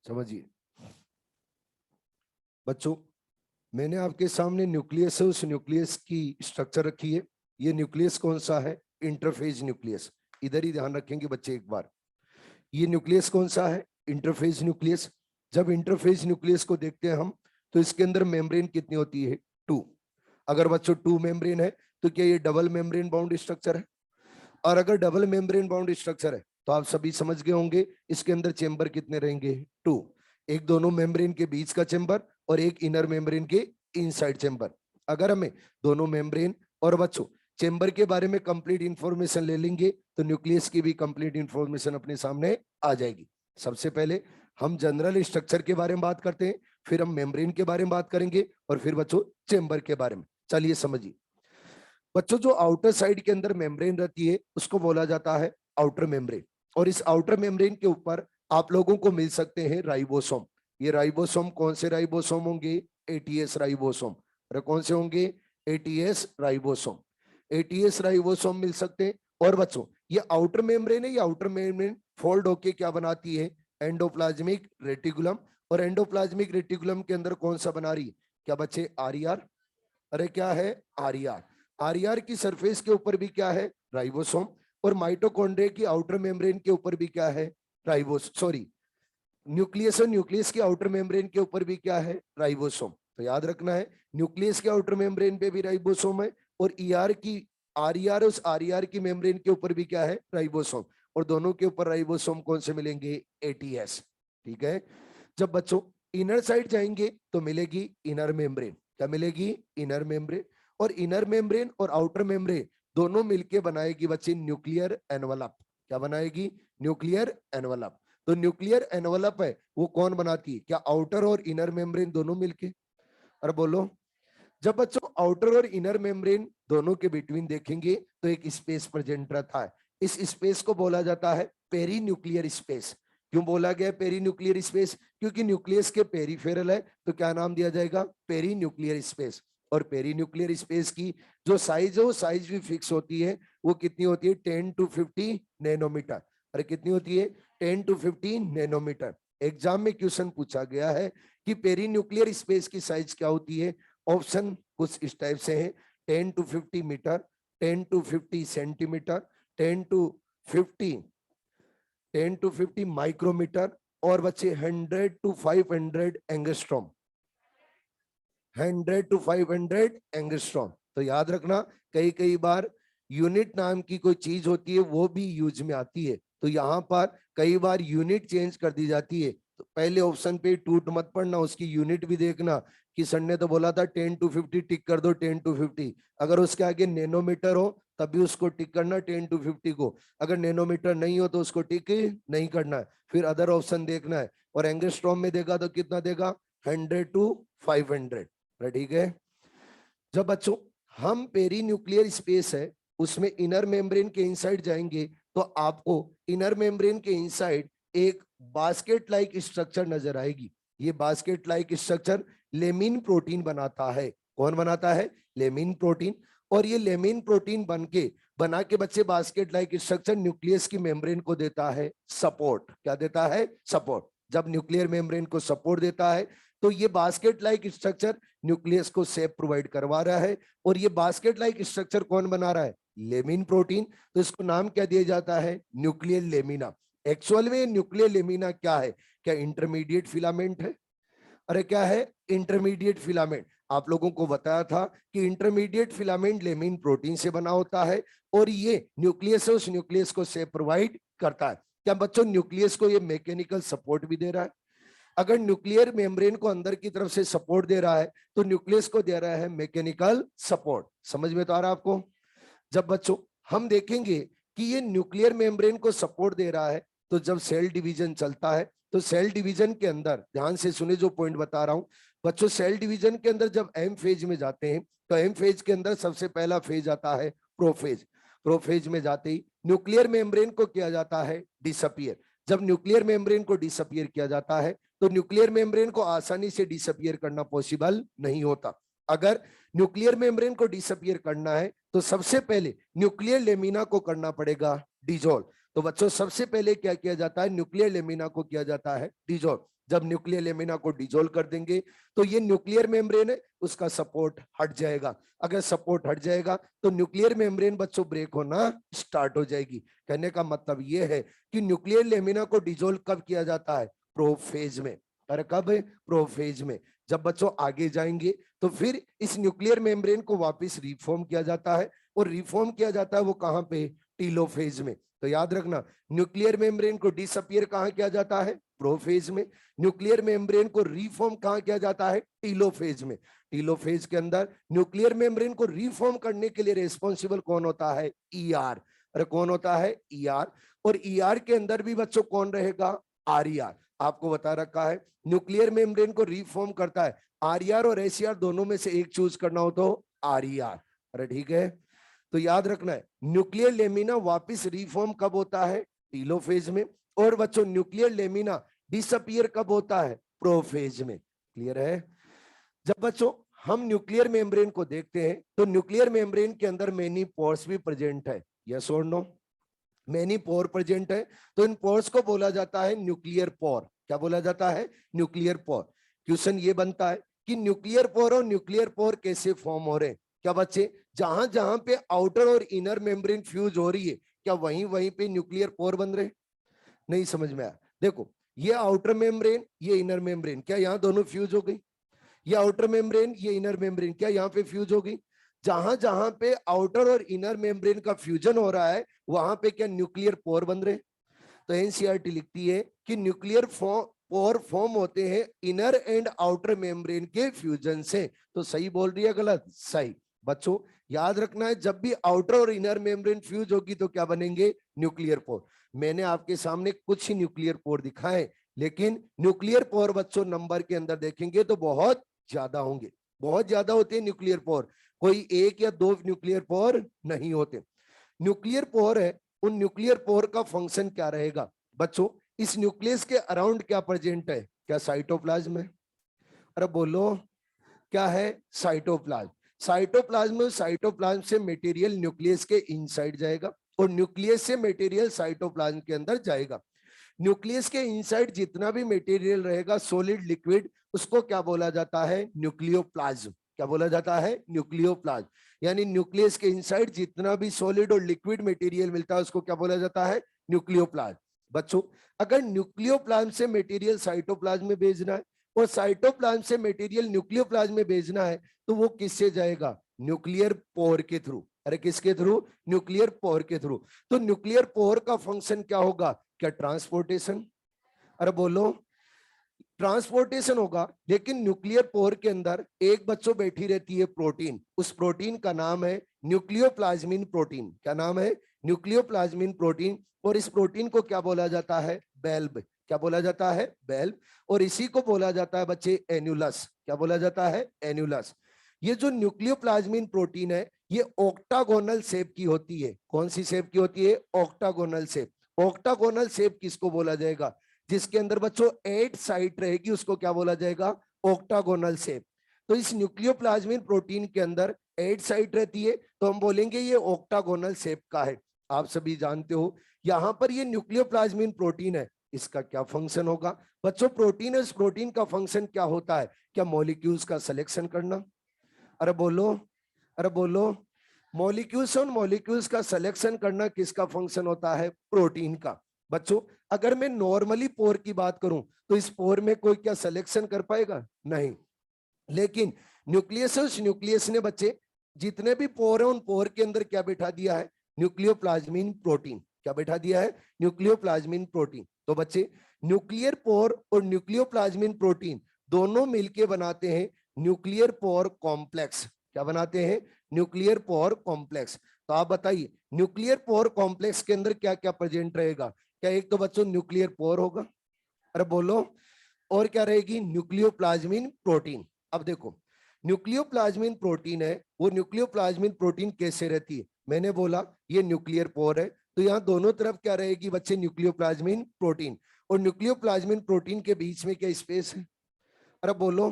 समझिए बच्चों, मैंने आपके सामने न्यूक्लियस है, उस न्यूक्लियस की स्ट्रक्चर रखी है। ये न्यूक्लियस कौन सा है? Interphase nucleus. इधर ही ध्यान रखेंगे बच्चे एक बार। ये न्यूक्लियस कौन सा है? Interphase nucleus. जब इंटरफेज न्यूक्लियस को देखते हैं हम, तो इसके अंदर मेम्ब्रेन कितनी होती है? 2। अगर बच्चों 2 मेम्ब्रेन है तो क्या ये डबल मेम्ब्रेन बाउंड स्ट्रक्चर है? और अगर डबल मेम्ब्रेन बाउंड स्ट्रक्चर है तो आप सभी समझ गए होंगे इसके अंदर चेंबर कितने रहेंगे? 2। एक दोनों मेम्ब्रेन के बीच का चेंबर और एक इनर मेम्ब्रेन के इनसाइड चेंबर। अगर हमें दोनों मेम्ब्रेन और बच्चों चेंबर के बारे में कंप्लीट इंफॉर्मेशन ले लेंगे तो न्यूक्लियस की भी कंप्लीट इंफॉर्मेशन अपने सामने आ जाएगी। सबसे पहले हम जनरल स्ट्रक्चर के बारे में बात करते हैं, फिर हम मेम्ब्रेन के बारे में बात करेंगे और फिर बच्चों चेंबर के बारे में। चलिए समझिए बच्चों, जो आउटर साइड के अंदर मेम्ब्रेन रहती है उसको बोला जाता है आउटर मेम्ब्रेन। और इस आउटर मेम्ब्रेन के ऊपर आप लोगों को मिल सकते हैं राइबोसोम। ये राइबोसोम कौन से राइबोसोम होंगे? ATS ribosome. अरे कौन से होंगे? ATS ribosome. एटीएस राइबोसोम मिल सकते हैं। और बच्चों ये आउटर मेम्ब्रेन है, ये आउटर मेम्ब्रेन फोल्ड होके क्या बनाती है? Endoplasmic reticulum. और एंडोप्लाज्मिक रेटिकुलम के अंदर कौन सा बना रही है? क्या बच्चे? आरईआर। अरे क्या है? आरईआर। आरईआर की सरफेस के ऊपर भी क्या है? राइबोसोम। और माइटोकॉन्ड्रिया की आउटर मेम्ब्रेन के ऊपर भी क्या है? Ribose sorry nucleus. और न्यूक्लियस की आउटर मेम्ब्रेन के ऊपर भी क्या है? राइबोसोम। तो याद रखना है न्यूक्लियस के आउटर मेम्ब्रेन पे भी राइबोसोम है और ईआर की आरईआर, उस आरईआर की मेम्ब्रेन के ऊपर भी क्या है? राइबोसोम। और दोनों के ऊपर राइबोसोम कौन से मिलेंगे? एटीएस। ठीक है। जब बच्चों इनर साइड जाएंगे तो मिलेगी इनर मेम्ब्रेन। क्या मिलेगी? Inner membrane. और इनर मेम्ब्रेन और आउटर मेम्ब्रेन दोनों मिलके बनाएगी बच्चे न्यूक्लियर एनवलप। क्या बनाएगी? Nuclear envelope. तो न्यूक्लियर एनवलप है वो कौन बनाती है? क्या आउटर और इनर मेम्ब्रेन दोनों मिलके? अरे बोलो। जब बच्चों आउटर और इनर मेम्ब्रेन दोनों के बिटवीन देखेंगे तो एक स्पेस प्रेजेंट रहता है। इस स्पेस को बोला जाता है पेरी न्यूक्लियर स्पेस। क्यों बोला गया पेरी न्यूक्लियर स्पेस? क्योंकि न्यूक्लियस के पेरीफेरल है तो क्या नाम दिया जाएगा? Perinuclear space. और पेरी न्यूक्लियर स्पेस की जो साइज है वो साइज भी फिक्स होती है। वो कितनी होती है? 10 to 50 नैनोमीटर। अरे कितनी होती है? 10 to 50 नैनोमीटर। एग्जाम में क्वेश्चन पूछा गया है कि पेरी न्यूक्लियर स्पेस की साइज क्या होती है? ऑप्शन कुछ इस टाइप से है: 10 to 50 metre, 10 to 50 centimetre, 10 to 50 10 to 50 micrometre, और बच्चे 100 to 500 एंगस्ट्रॉम। 100 to 500 angstrom. तो याद रखना कई कई बार यूनिट नाम की कोई चीज होती है वो भी यूज में आती है। तो यहाँ पर कई बार यूनिट चेंज कर दी जाती है। तो पहले ऑप्शन पे टूट मत पड़ना, उसकी यूनिट भी देखना कि सर ने तो बोला था 10 to 50 टिक कर दो 10 to 50। अगर उसके आगे नैनोमीटर हो तब भी उसको टिक करना 10 to 50 को। अगर नैनोमीटर नहीं हो तो उसको टिक नहीं करना है, फिर अदर ऑप्शन देखना है। और एंगस्ट्रॉम में देगा तो कितना देगा? 100 to 500। ठीक है। जब बच्चों हम पेरी न्यूक्लियर स्पेस है उसमें इनर मेम्ब्रेन के इनसाइड जाएंगे तो आपको इनर मेम्ब्रेन के इनसाइड एक बास्केट लाइक स्ट्रक्चर नजर आएगी। ये basket like structure lamin protein बनाता है। कौन बनाता है? Lamin protein. और ये लेमिन प्रोटीन बना के बच्चे बास्केट लाइक स्ट्रक्चर न्यूक्लियस की मेम्ब्रेन को देता है सपोर्ट। क्या देता है? सपोर्ट। जब न्यूक्लियर मेम्ब्रेन को सपोर्ट देता है तो ये बास्केट लाइक स्ट्रक्चर न्यूक्लियस को शेप प्रोवाइड करवा रहा है। और ये बास्केट लाइक स्ट्रक्चर कौन बना रहा है? Lamin protein. तो इसको नाम क्या दिया जाता है? Nuclear lamina. एक्चुअल में न्यूक्लियर लेमिना क्या है? क्या इंटरमीडिएट फिलामेंट है? अरे क्या है? Intermediate filament. आप लोगों को बताया था कि इंटरमीडिएट फिलामेंट लेमिन प्रोटीन से बना होता है और ये न्यूक्लियस है, उस न्यूक्लियस को शेप प्रोवाइड करता है। क्या बच्चों न्यूक्लियस को ये मैकेनिकल सपोर्ट भी दे रहा है? अगर न्यूक्लियर मेम्ब्रेन को अंदर की तरफ से सपोर्ट दे रहा है तो न्यूक्लियस को दे रहा है मैकेनिकल सपोर्ट। समझ में तो आ रहा है आपको? जब बच्चों हम देखेंगे कि ये न्यूक्लियर मेम्ब्रेन को सपोर्ट दे रहा है तो जब सेल डिवीजन चलता है तो सेल डिवीजन के अंदर ध्यान से सुने जो पॉइंट बता रहा हूं बच्चों। सेल डिवीजन के अंदर जब एम फेज में जाते हैं तो एम फेज के अंदर सबसे पहला फेज आता है प्रोफेज। प्रोफेज में जाते ही न्यूक्लियर मेम्ब्रेन को किया जाता है डिसअपियर। जब न्यूक्लियर मेम्ब्रेन को डिसअपियर किया जाता है तो न्यूक्लियर मेम्ब्रेन को आसानी से डिसअपियर करना पॉसिबल नहीं होता। अगर न्यूक्लियर मेम्ब्रेन को डिसअपियर करना है तो सबसे पहले न्यूक्लियर लेमिना को करना पड़ेगा डिजोल्व। तो बच्चों सबसे पहले क्या किया जाता है? न्यूक्लियर लेमिना को किया जाता है डिजोल्व। जब न्यूक्लियर लेमिना को डिजोल्व कर देंगे तो ये न्यूक्लियर मेम्ब्रेन है, उसका सपोर्ट हट जाएगा। अगर सपोर्ट हट जाएगा तो न्यूक्लियर मेम्ब्रेन बच्चों ब्रेक होना स्टार्ट हो जाएगी। कहने का मतलब ये है कि न्यूक्लियर लेमिना को डिजोल्व कब किया जाता है? प्रोफेज में। अरे कब है? प्रोफेज में। जब बच्चों आगे जाएंगे तो फिर इस न्यूक्लियर मेम्ब्रेन को वापस रिफॉर्म किया जाता है, और रिफॉर्म किया जाता है वो कहां पे? टीलोफेज में। तो याद रखना, न्यूक्लियर मेम्ब्रेन को डिसअपियर कहां किया जाता है? प्रोफेज में। न्यूक्लियर मेम्ब्रेन को रिफॉर्म कहां किया जाता है? टीलोफेज में। टीलोफेज के अंदर न्यूक्लियर मेम्ब्रेन को रिफॉर्म करने के लिए रिस्पॉन्सिबल कौन होता है? ईआर। अरे कौन होता है? ईआर। और ईआर के अंदर भी बच्चों कौन रहेगा? आरईआर। आपको बता रखा है न्यूक्लियर मेम्ब्रेन को रिफॉर्म करता है आरईआर और एसईआर, दोनों में से एक चूज करना हो तो आरईआर। अरे ठीक है, तो याद रखना है न्यूक्लियर लेमिना वापस रिफॉर्म कब होता है? टीलोफेज में। और बच्चों न्यूक्लियर लेमिना डिसअपियर कब होता है? प्रोफेज में। क्लियर है? जब बच्चों हम न्यूक्लियर मेम्ब्रेन को देखते हैं तो न्यूक्लियर मेम्ब्रेन के अंदर मेनी पोर्स भी प्रेजेंट है। यस और नो? मेनी पोर प्रेजेंट है, तो इन पोर्स को बोला जाता है न्यूक्लियर पोर। क्या बोला जाता है? Nuclear pore. क्वेश्चन ये बनता है कि न्यूक्लियर पोर और न्यूक्लियर पोर कैसे फॉर्म हो रहे हैं? क्या बच्चे जहां जहां पे आउटर और इनर मेम्ब्रेन फ्यूज हो रही है, क्या वहीं वहीं पे न्यूक्लियर पोर बन रहे? नहीं समझ में आया? देखो, ये आउटर मेम्ब्रेन, ये इनर मेम्ब्रेन, क्या यहाँ दोनों फ्यूज हो गई? ये आउटर मेम्ब्रेन, ये इनर मेम्ब्रेन, क्या यहाँ पे फ्यूज हो गई? जहां जहां पे आउटर और इनर मेम्ब्रेन का फ्यूजन हो रहा है वहां पे क्या न्यूक्लियर पोर बन रहे? तो एनसीईआरटी लिखती है कि न्यूक्लियर पोर फॉर्म होते हैं इनर एंड आउटर मेम्ब्रेन के फ्यूजन से। तो सही बोल रही है गलत? सही। बच्चों याद रखना है जब भी आउटर और इनर मेम्ब्रेन फ्यूज होगी तो क्या बनेंगे? Nuclear pore. मैंने आपके सामने कुछ ही न्यूक्लियर पोर दिखाए, लेकिन न्यूक्लियर पोर बच्चों नंबर के अंदर देखेंगे तो बहुत ज्यादा होंगे, बहुत ज्यादा होते हैं न्यूक्लियर पोर। कोई एक या दो न्यूक्लियर पोर नहीं होते। न्यूक्लियर पोर है, उन न्यूक्लियर पोर का फंक्शन क्या रहेगा? बच्चों इस न्यूक्लियस के अराउंड क्या प्रेजेंट है? क्या साइटोप्लाज्म है? अरे बोलो, क्या है? साइटोप्लाज्म। साइटोप्लाज्म, साइटोप्लाज्म से मटेरियल न्यूक्लियस के इनसाइड जाएगा और न्यूक्लियस से मटेरियल साइटोप्लाज्म के अंदर जाएगा। न्यूक्लियस के इनसाइड जितना भी मटेरियल रहेगा सॉलिड लिक्विड, उसको क्या बोला जाता है? न्यूक्लियोप्लाज्म। क्या बोला जाता है? न्यूक्लियोप्लाज्म। यानी न्यूक्लियस के इनसाइड जितना भी सॉलिड और लिक्विड मटेरियल मिलता है उसको क्या बोला जाता है? न्यूक्लियोप्लाज्म। बच्चों अगर न्यूक्लियोप्लाज्म से मटेरियल साइटोप्लाज्म में भेजना है और साइटोप्लाज्म से मटेरियल न्यूक्लियोप्लाज्म में भेजना है तो वो किससे जाएगा? न्यूक्लियर पोर के थ्रू। अरे किसके थ्रू? न्यूक्लियर पोर के थ्रू। तो न्यूक्लियर पोर का फंक्शन क्या होगा? क्या ट्रांसपोर्टेशन? अरे बोलो, ट्रांसपोर्टेशन होगा। लेकिन न्यूक्लियर पोर के अंदर एक बच्चों बैठी रहती है प्रोटीन, उस प्रोटीन का नाम है न्यूक्लियोप्लाज्मिन प्रोटीन। क्या नाम है? न्यूक्लियोप्लाज्मिन प्रोटीन। और इस प्रोटीन को क्या बोला जाता है? बेल्ब। क्या बोला जाता है? बेल्ब। और इसी को बोला जाता है बच्चे एन्युलस। क्या बोला जाता है? एन्युलस। ये जो न्यूक्लियोप्लाज्मिन प्रोटीन है ये ऑक्टागोनल शेप की होती है। कौन सी शेप की होती है? Octagonal shape. ऑक्टागोनल शेप किसको बोला जाएगा? जिसके अंदर बच्चों 8 साइट रहेगी उसको क्या बोला जाएगा? Octagonal shape. तो इस न्यूक्लियोप्लाज्मिन प्रोटीन के अंदर 8 साइट रहती है तो हम बोलेंगे ये ऑक्टागोनल शेप का है। आप सभी जानते हो यहां पर ये न्यूक्लियोप्लाज्मिन प्रोटीन है, इसका क्या फंक्शन होगा? बच्चों प्रोटीन है, इस प्रोटीन का फंक्शन क्या होता है? क्या मॉलिक्यूल्स का सिलेक्शन करना? अरे बोलो, अरे बोलो, मॉलिक्यूल्स और मॉलिक्यूल्स का सिलेक्शन करना किसका फंक्शन होता है? प्रोटीन का। बच्चों अगर मैं नॉर्मली पोर की बात करूं तो इस पोर में कोई क्या सिलेक्शन कर पाएगा? नहीं। लेकिन न्यूक्लियस है, उस न्यूक्लियस ने बच्चे जितने भी पोर है उन पोर के अंदर क्या बैठा दिया है? न्यूक्लियोप्लाज्मिन प्रोटीन। क्या बैठा दिया है? न्यूक्लियोप्लाज्मिन प्रोटीन। तो बच्चे न्यूक्लियर पोर और न्यूक्लियोप्लाज्मिन प्रोटीन दोनों मिलके बनाते हैं न्यूक्लियर पोर कॉम्प्लेक्स। क्या बनाते हैं? Nuclear pore complex. तो आप बताइए न्यूक्लियर पोर कॉम्प्लेक्स के अंदर क्या क्या प्रेजेंट रहेगा? क्या एक तो बच्चों न्यूक्लियर पोर होगा, अरे बोलो, और क्या रहेगी? न्यूक्लियोप्लाज्मिन प्रोटीन। अब देखो न्यूक्लियोप्लाज्मिन प्रोटीन है, वो न्यूक्लियोप्लाज्मिन प्रोटीन कैसे रहती है? मैंने बोला ये न्यूक्लियर पोर है तो यहाँ दोनों तरफ क्या रहेगी बच्चे? न्यूक्लियोप्लाज्मिन प्रोटीन। और न्यूक्लियोप्लाज्मिन प्रोटीन के बीच में क्या स्पेस है? अरे बोलो,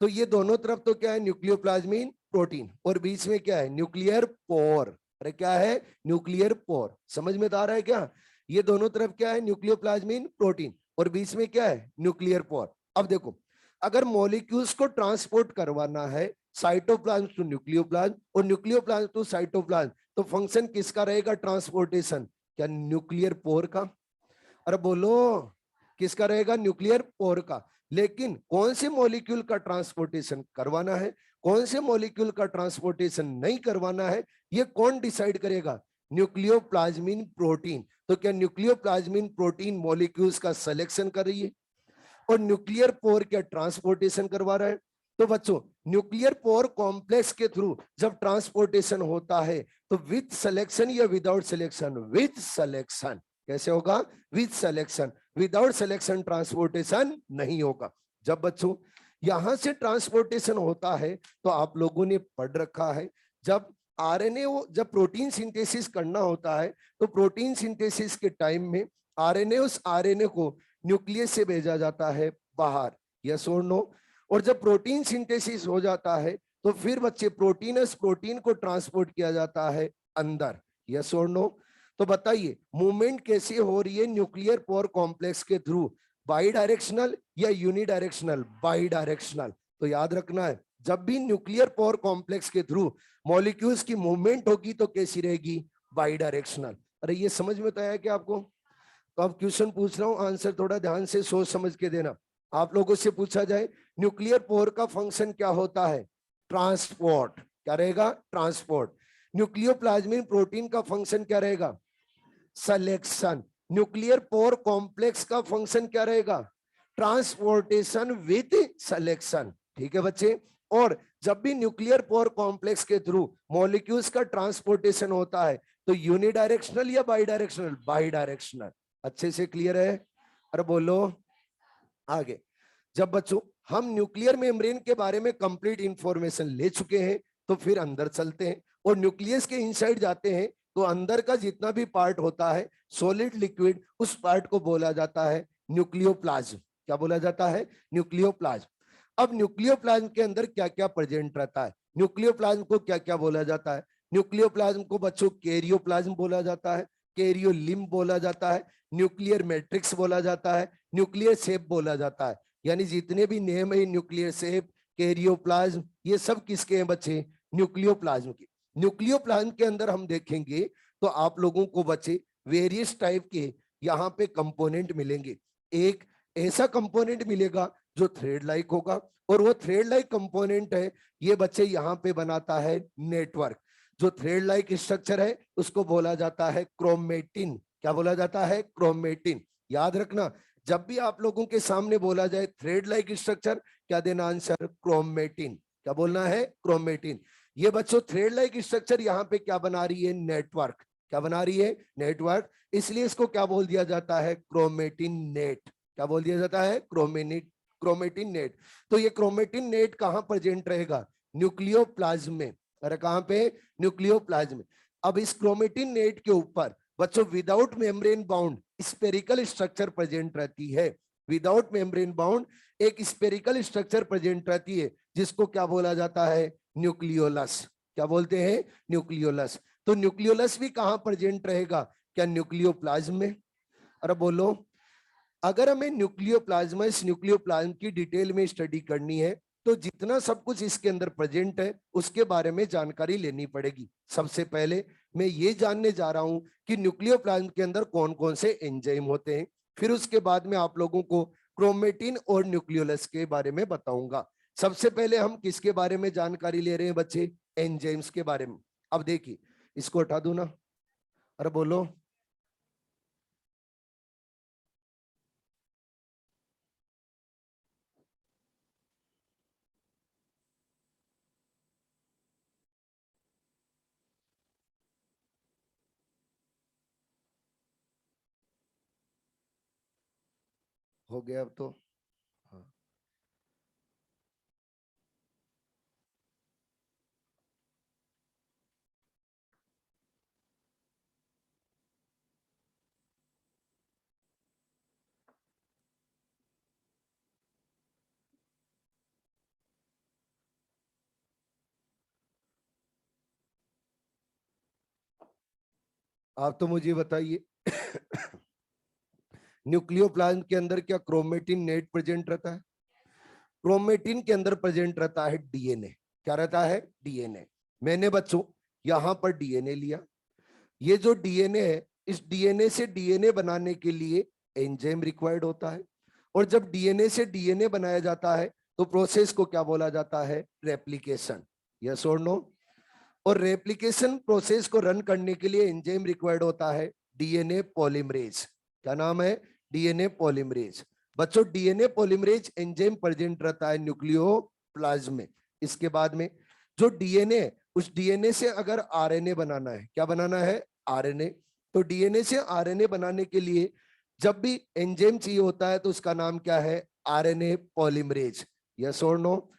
तो ये दोनों तरफ तो क्या है? न्यूक्लियोप्लाज्मिन प्रोटीन, और बीच में क्या है? Nuclear pore. अरे क्या है? Nuclear pore. समझ में आ रहा है क्या? ये दोनों तरफ क्या है? न्यूक्लियोप्लाज्मिन प्रोटीन। और बीच में क्या है, न्यूक्लियर पोर। अब देखो, अगर मॉलिक्यूल्स को ट्रांसपोर्ट करवाना है साइटोप्लाज्म टू न्यूक्लियोप्लाज्म और न्यूक्लियोप्लाज्म टू साइटोप्लाज्म, तो फंक्शन किसका रहेगा ट्रांसपोर्टेशन? क्या न्यूक्लियर पोर का? अरे बोलो, किसका रहेगा? न्यूक्लियर पोर का। लेकिन कौन से मॉलिक्यूल का ट्रांसपोर्टेशन करवाना है, कौन से मॉलिक्यूल का ट्रांसपोर्टेशन नहीं करवाना है, ये कौन डिसाइड करेगा? न्यूक्लियोप्लाज्मिन प्रोटीन। तो क्या न्यूक्लियोप्लाज्मिन प्रोटीन मॉलिक्यूल्स का सिलेक्शन कर रही है और न्यूक्लियर पोर क्या ट्रांसपोर्टेशन करवा रहा है? तो बच्चों, न्यूक्लियर पोर कॉम्प्लेक्स के थ्रू जब ट्रांसपोर्टेशन होता है तो विथ सिलेक्शन या विदाउट सिलेक्शन? With selection. कैसे होगा? With selection. Without selection transportation नहीं होगा। जब बच्चों यहां से ट्रांसपोर्टेशन होता है तो आप लोगों ने पढ़ रखा है, जब आरएनए, जब प्रोटीन सिंथेसिस करना होता है तो प्रोटीन सिंथेसिस के टाइम में आरएनए, उस आरएनए को न्यूक्लियस से भेजा जाता है बाहर, यस और नो। और जब प्रोटीन सिंथेसिस हो जाता है तो फिर बच्चे प्रोटीनस प्रोटीन को ट्रांसपोर्ट किया जाता है अंदर, यस और नो। तो बताइए मूवमेंट कैसे हो रही है न्यूक्लियर पोर कॉम्प्लेक्स के थ्रू? बाई डायरेक्शनल या यूनिडायरेक्शनल? By directional. तो याद रखना है, जब भी न्यूक्लियर पोर कॉम्प्लेक्स के थ्रू मॉलिक्यूल्स की मूवमेंट होगी तो कैसी रहेगी? By directional. अरे ये समझ में तो आया क्या आपको? तो अब क्वेश्चन पूछ रहा हूं, आंसर थोड़ा ध्यान से सोच समझ के देना। आप लोगों से पूछा जाए न्यूक्लियर पोर का फंक्शन क्या होता है? ट्रांसपोर्ट। क्या रहेगा? ट्रांसपोर्ट। न्यूक्लियोप्लाज्मिन प्रोटीन का फंक्शन क्या रहेगा? सिलेक्शन। न्यूक्लियर पोर कॉम्प्लेक्स का फंक्शन क्या रहेगा? Transportation with selection. ठीक है बच्चे। और जब भी न्यूक्लियर पोर कॉम्प्लेक्स के थ्रू मॉलिक्यूल्स का ट्रांसपोर्टेशन होता है तो यूनिडायरेक्शनल या बाई डायरेक्शनल? By directional. अच्छे से क्लियर है? अरे बोलो आगे। जब बच्चों हम न्यूक्लियर मेम्ब्रेन के बारे में कंप्लीट इंफॉर्मेशन ले चुके हैं तो फिर अंदर चलते हैं और न्यूक्लियस के इनसाइड जाते हैं तो अंदर का जितना भी पार्ट होता है सॉलिड लिक्विड, उस पार्ट को बोला जाता है न्यूक्लियोप्लाज्म। क्या बोला जाता है? न्यूक्लियोप्लाज्म। अब न्यूक्लियोप्लाज्म के अंदर क्या क्या प्रेजेंट रहता है? न्यूक्लियोप्लाज्म को क्या क्या बोला जाता है? न्यूक्लियोप्लाज्म को बच्चों कैरियोप्लाज्म बोला जाता है, कैरियोलिम्ब बोला जाता है, न्यूक्लियर मैट्रिक्स बोला जाता है, न्यूक्लियर शेप बोला जाता है। यानी जितने भी नेम है न्यूक्लियर शेप, कैरियोप्लाज्म, ये सब किसके हैं बच्चे? न्यूक्लियोप्लाज्म के। न्यूक्लियोप्लाज्म के अंदर हम देखेंगे तो आप लोगों को बच्चे वेरियस टाइप के यहाँ पे कंपोनेंट मिलेंगे। एक ऐसा कंपोनेंट मिलेगा जो थ्रेड लाइक होगा और वो थ्रेड लाइक कंपोनेंट है, ये बच्चे यहाँ पे बनाता है नेटवर्क। जो थ्रेड लाइक स्ट्रक्चर है उसको बोला जाता है क्रोमेटिन। क्या बोला जाता है? क्रोमेटिन। याद रखना, जब भी आप लोगों के सामने बोला जाए थ्रेड लाइक स्ट्रक्चर, क्या देना आंसर? क्रोमेटिन। क्या बोलना है? क्रोमेटिन। ये बच्चों थ्रेड लाइक स्ट्रक्चर यहाँ पे क्या बना रही है? नेटवर्क। क्या बना रही है? नेटवर्क। इसलिए इसको क्या बोल दिया जाता है? Chromatin net. क्या बोल दिया जाता है? Chromatin net. तो ये क्रोमेटिन नेट कहां प्रेजेंट रहेगा? न्यूक्लियोप्लाज्म में। अरे कहां पे? न्यूक्लियोप्लाज्म में। अब इस क्रोमेटिन नेट के ऊपर बच्चों without membrane bound spherical structure present रहती है। विदाउट मेम्ब्रेन बाउंड एक स्पेरिकल स्ट्रक्चर प्रेजेंट रहती है जिसको क्या बोला जाता है? न्यूक्लियोलस। क्या बोलते हैं? न्यूक्लियोलस। तो न्यूक्लियोलस भी कहां प्रेजेंट रहेगा? क्या न्यूक्लियोप्लाज्म में? अरे बोलो, अगर हमें न्यूक्लियोप्लाज्म, इस न्यूक्लियोप्लाज्म की डिटेल में स्टडी करनी है तो जितना सब कुछ इसके अंदर प्रेजेंट है उसके बारे में जानकारी लेनी पड़ेगी। सबसे पहले मैं ये जानने जा रहा हूं कि न्यूक्लियोप्लाज्म के अंदर कौन कौन से एंजाइम होते हैं, फिर उसके बाद में आप लोगों को क्रोमेटिन और न्यूक्लियोलस के बारे में बताऊंगा। सबसे पहले हम किसके बारे में जानकारी ले रहे हैं बच्चे? एंजाइम्स के बारे में। अब देखिए, इसको हटा दू ना। अरे बोलो, हो गया अब तो? हाँ। आप तो मुझे बताइए न्यूक्लियोप्लाज्म के अंदर क्या क्रोमेटिन नेट प्रेजेंट रहता है? क्रोमेटिन के अंदर प्रेजेंट रहता है डीएनए। क्या रहता है? डीएनए। मैंने बच्चों यहां पर डीएनए लिया। ये जो डीएनए है, इस डीएनए से डीएनए बनाने के लिए एंजाइम रिक्वायर्ड होता है। और जब डीएनए से डीएनए बनाया जाता है तो प्रोसेस को क्या बोला जाता है? रेप्लिकेशन। यस और नो? और रेप्लिकेशन प्रोसेस को रन करने के लिए एंजाइम रिक्वायर्ड होता है डीएनए पॉलीमरेज। क्या नाम है? DNA polymerase. बच्चों डीएनए पॉलीमरेज एंजाइम प्रेजेंट रहता है न्यूक्लियोप्लाज्म में। इसके बाद में जो डीएनए, उस डीएनए से अगर आरएनए बनाना है, क्या बनाना है? आरएनए। तो डीएनए से आरएनए बनाने के लिए जब भी एंजाइम चाहिए होता है तो उसका नाम क्या है? RNA polymerase. यस और नो?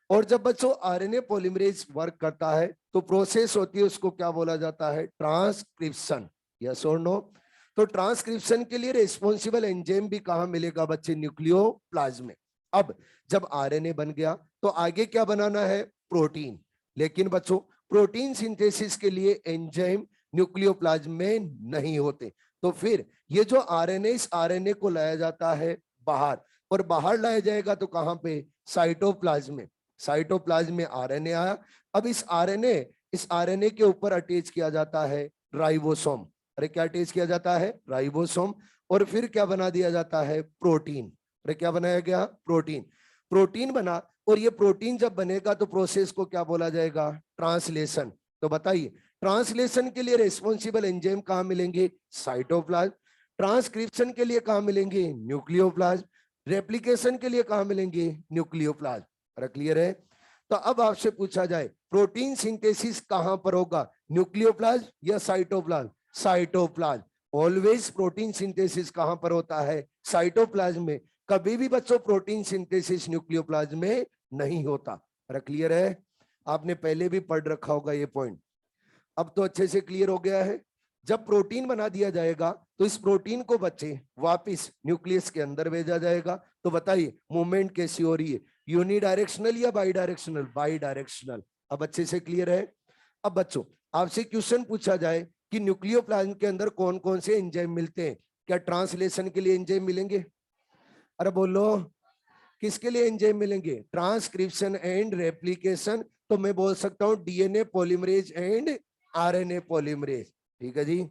और जब बच्चों आरएनए पॉलीमरेज वर्क करता है तो प्रोसेस होती है, उसको क्या बोला जाता है? ट्रांसक्रिप्शन। यस और नो? तो ट्रांसक्रिप्शन के लिए रिस्पॉन्सिबल एंजाइम भी कहां मिलेगा बच्चे? न्यूक्लियोप्लाज्म में। अब जब आरएनए बन गया तो आगे क्या बनाना है? प्रोटीन। लेकिन बच्चों प्रोटीन सिंथेसिस के लिए एंजाइम न्यूक्लियोप्लाज्म में नहीं होते। तो फिर ये जो आरएनए, इस आरएनए को लाया जाता है बाहर, और बाहर लाया जाएगा तो कहां पे? साइटोप्लाज्म में। साइटोप्लाज्म में आरएनए आया। अब इस आरएनए के ऊपर अटैच किया जाता है राइबोसोम। अरे क्या अटैच किया जाता है? राइबोसोम। और फिर क्या बना दिया जाता है? प्रोटीन। अरे क्या बनाया गया? प्रोटीन। प्रोटीन बना। और ये प्रोटीन जब बनेगा तो प्रोसेस को क्या बोला जाएगा? ट्रांसलेशन। तो बताइए ट्रांसलेशन के लिए रिस्पॉन्सिबल एंजाइम कहां मिलेंगे? साइटोप्लाज्म। ट्रांसक्रिप्शन के लिए कहां मिलेंगे? न्यूक्लियोप्लाज्म। रेप्लिकेशन के लिए कहां मिलेंगे? न्यूक्लियोप्लाज्म। अरे क्लियर है? तो अब आपसे पूछा जाए प्रोटीन सिंथेसिस कहां पर होगा? न्यूक्लियोप्लाज्म या cytoplasm? Cytoplasm. Always protein synthesis कहां पर होता है? साइटोप्लाज्म में। कभी भी बच्चों प्रोटीन सिंथेसिस न्यूक्लियोप्लाज्म में नहीं होता। अरे क्लियर है? आपने पहले भी पढ़ रखा होगा ये पॉइंट। अब तो अच्छे से क्लियर हो गया है। जब प्रोटीन बना दिया जाएगा तो इस प्रोटीन को बच्चे वापस न्यूक्लियस के अंदर भेजा जाएगा। तो बताइए मूवमेंट कैसी हो रही है? यूनिडायरेक्शनल या बाई डायरेक्शनल? By directional. अब अच्छे से क्लियर है? अब बच्चों आपसे क्वेश्चन पूछा जाए कि न्यूक्लियोप्लाज्म के अंदर कौन कौन से एंजाइम मिलते हैं, क्या ट्रांसलेशन के लिए एंजाइम मिलेंगे? अरे बोलो किसके लिए एंजाइम मिलेंगे? Transcription and replication. तो मैं बोल सकता हूं DNA polymerase and RNA polymerase. ठीक है जी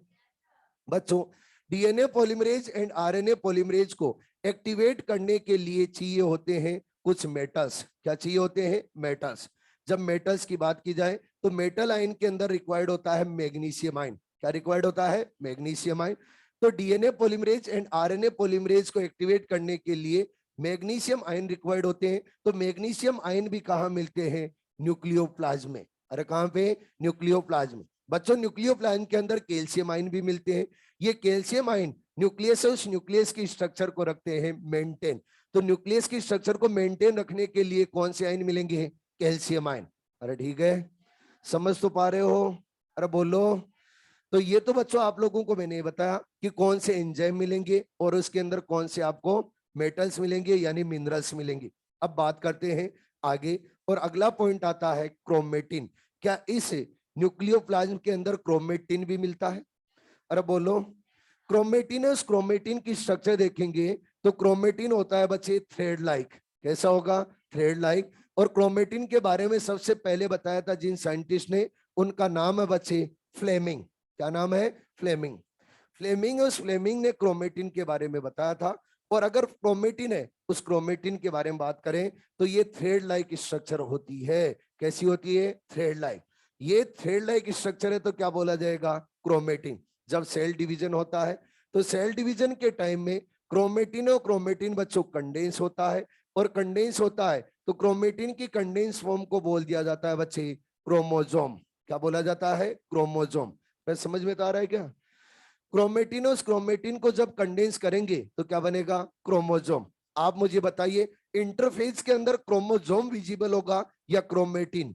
बच्चों, DNA polymerase and RNA polymerase को एक्टिवेट करने के लिए चाहिए होते हैं कुछ मेटल्स। क्या चाहिए होते हैं? मेटल्स। जब मेटल्स की बात की जाए तो मेटल आयन के अंदर रिक्वायर्ड होता है मैग्नीशियम आयन। क्या रिक्वायर्ड होता है? Magnesium ion. तो DNA polymerase and RNA polymerase को एक्टिवेट करने के लिए मैग्नीशियम आयन रिक्वायर्ड होते हैं। तो मैग्नीशियम आयन भी कहां मिलते हैं? न्यूक्लियोप्लाज्म में। अरे कहां पे? न्यूक्लियोप्लाज्म। बच्चों न्यूक्लियोप्लाज्म के अंदर कैल्शियम आयन भी मिलते हैं। ये कैल्शियम आयन न्यूक्लियस है, उस न्यूक्लियस की स्ट्रक्चर को रखते हैं मेंटेन। तो न्यूक्लियस की स्ट्रक्चर को मेंटेन रखने के लिए कौन से आयन मिलेंगे? Calcium ion. अरे ठीक है, समझ तो पा रहे हो? अरे बोलो। तो ये तो बच्चों आप लोगों को मैंने बताया कि कौन से एंजाइम मिलेंगे और उसके अंदर कौन से आपको मेटल्स मिलेंगे यानी मिनरल्स मिलेंगे। अब बात करते हैं आगे, और अगला पॉइंट आता है क्रोमेटिन। क्या इस न्यूक्लियोप्लाज्म के अंदर क्रोमेटिन भी मिलता है? अरे बोलो। क्रोमेटिन है, उस क्रोमेटिन की स्ट्रक्चर देखेंगे तो क्रोमेटिन होता है बच्चे थ्रेड लाइक। कैसा होगा? Thread like. और क्रोमेटिन के बारे में सबसे पहले बताया था जिन साइंटिस्ट ने, उनका नाम है बच्चे फ्लेमिंग। क्या नाम है? फ्लेमिंग। फ्लेमिंग, उस फ्लेमिंग ने क्रोमेटिन के बारे में बताया था। और अगर क्रोमेटिन है, उस क्रोमेटिन के बारे में बात करें तो ये थ्रेड लाइक स्ट्रक्चर होती है। कैसी होती है? Thread like. ये थ्रेड लाइक स्ट्रक्चर है तो क्या बोला जाएगा? क्रोमेटिन। जब सेल डिवीजन होता है तो सेल डिवीजन के टाइम में क्रोमेटिन और क्रोमेटिन बच्चों कंडेंस होता है, और कंडेंस होता है तो क्रोमेटिन की कंडेंस फॉर्म को बोल दिया जाता है बच्चे क्रोमोजोम। क्या बोला जाता है? क्रोमोजोम। समझ में तो आ रहा है क्या? क्रोमेटिन, उस क्रोमेटिन को जब कंडेंस करेंगे तो क्या बनेगा? क्रोमोजोम। आप मुझे बताइए इंटरफेज के अंदर क्रोमोजोम विजिबल होगा या क्रोमेटिन?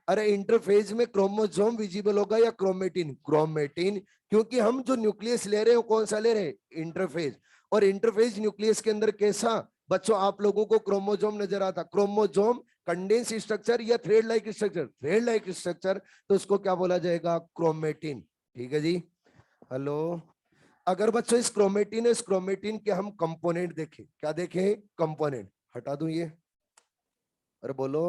अरे इंटरफेज में क्रोमोजोम विजिबल होगा या क्रोमेटिन? क्रोमेटिन। क्योंकि हम जो न्यूक्लियस ले रहे हैं कौन सा ले रहे हैं? इंटरफेज। और इंटरफेज न्यूक्लियस के अंदर कैसा बच्चों आप लोगों को क्रोमोजोम नजर आता? क्रोमोजोम कंडेंस स्ट्रक्चर या thread like structure? Thread like structure. तो उसको क्या बोला जाएगा? क्रोमेटिन। ठीक है जी। हेलो। अगर बच्चों इस क्रोमेटिन के हम कंपोनेंट देखें, क्या देखें? कंपोनेंट। हटा दूं ये? अरे बोलो।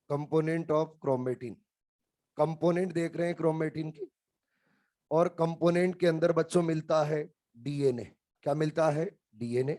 कंपोनेंट ऑफ क्रोमेटिन, कंपोनेंट देख रहे हैं क्रोमेटिन की, और कंपोनेंट के अंदर बच्चों मिलता है डीएनए। क्या मिलता है? डीएनए।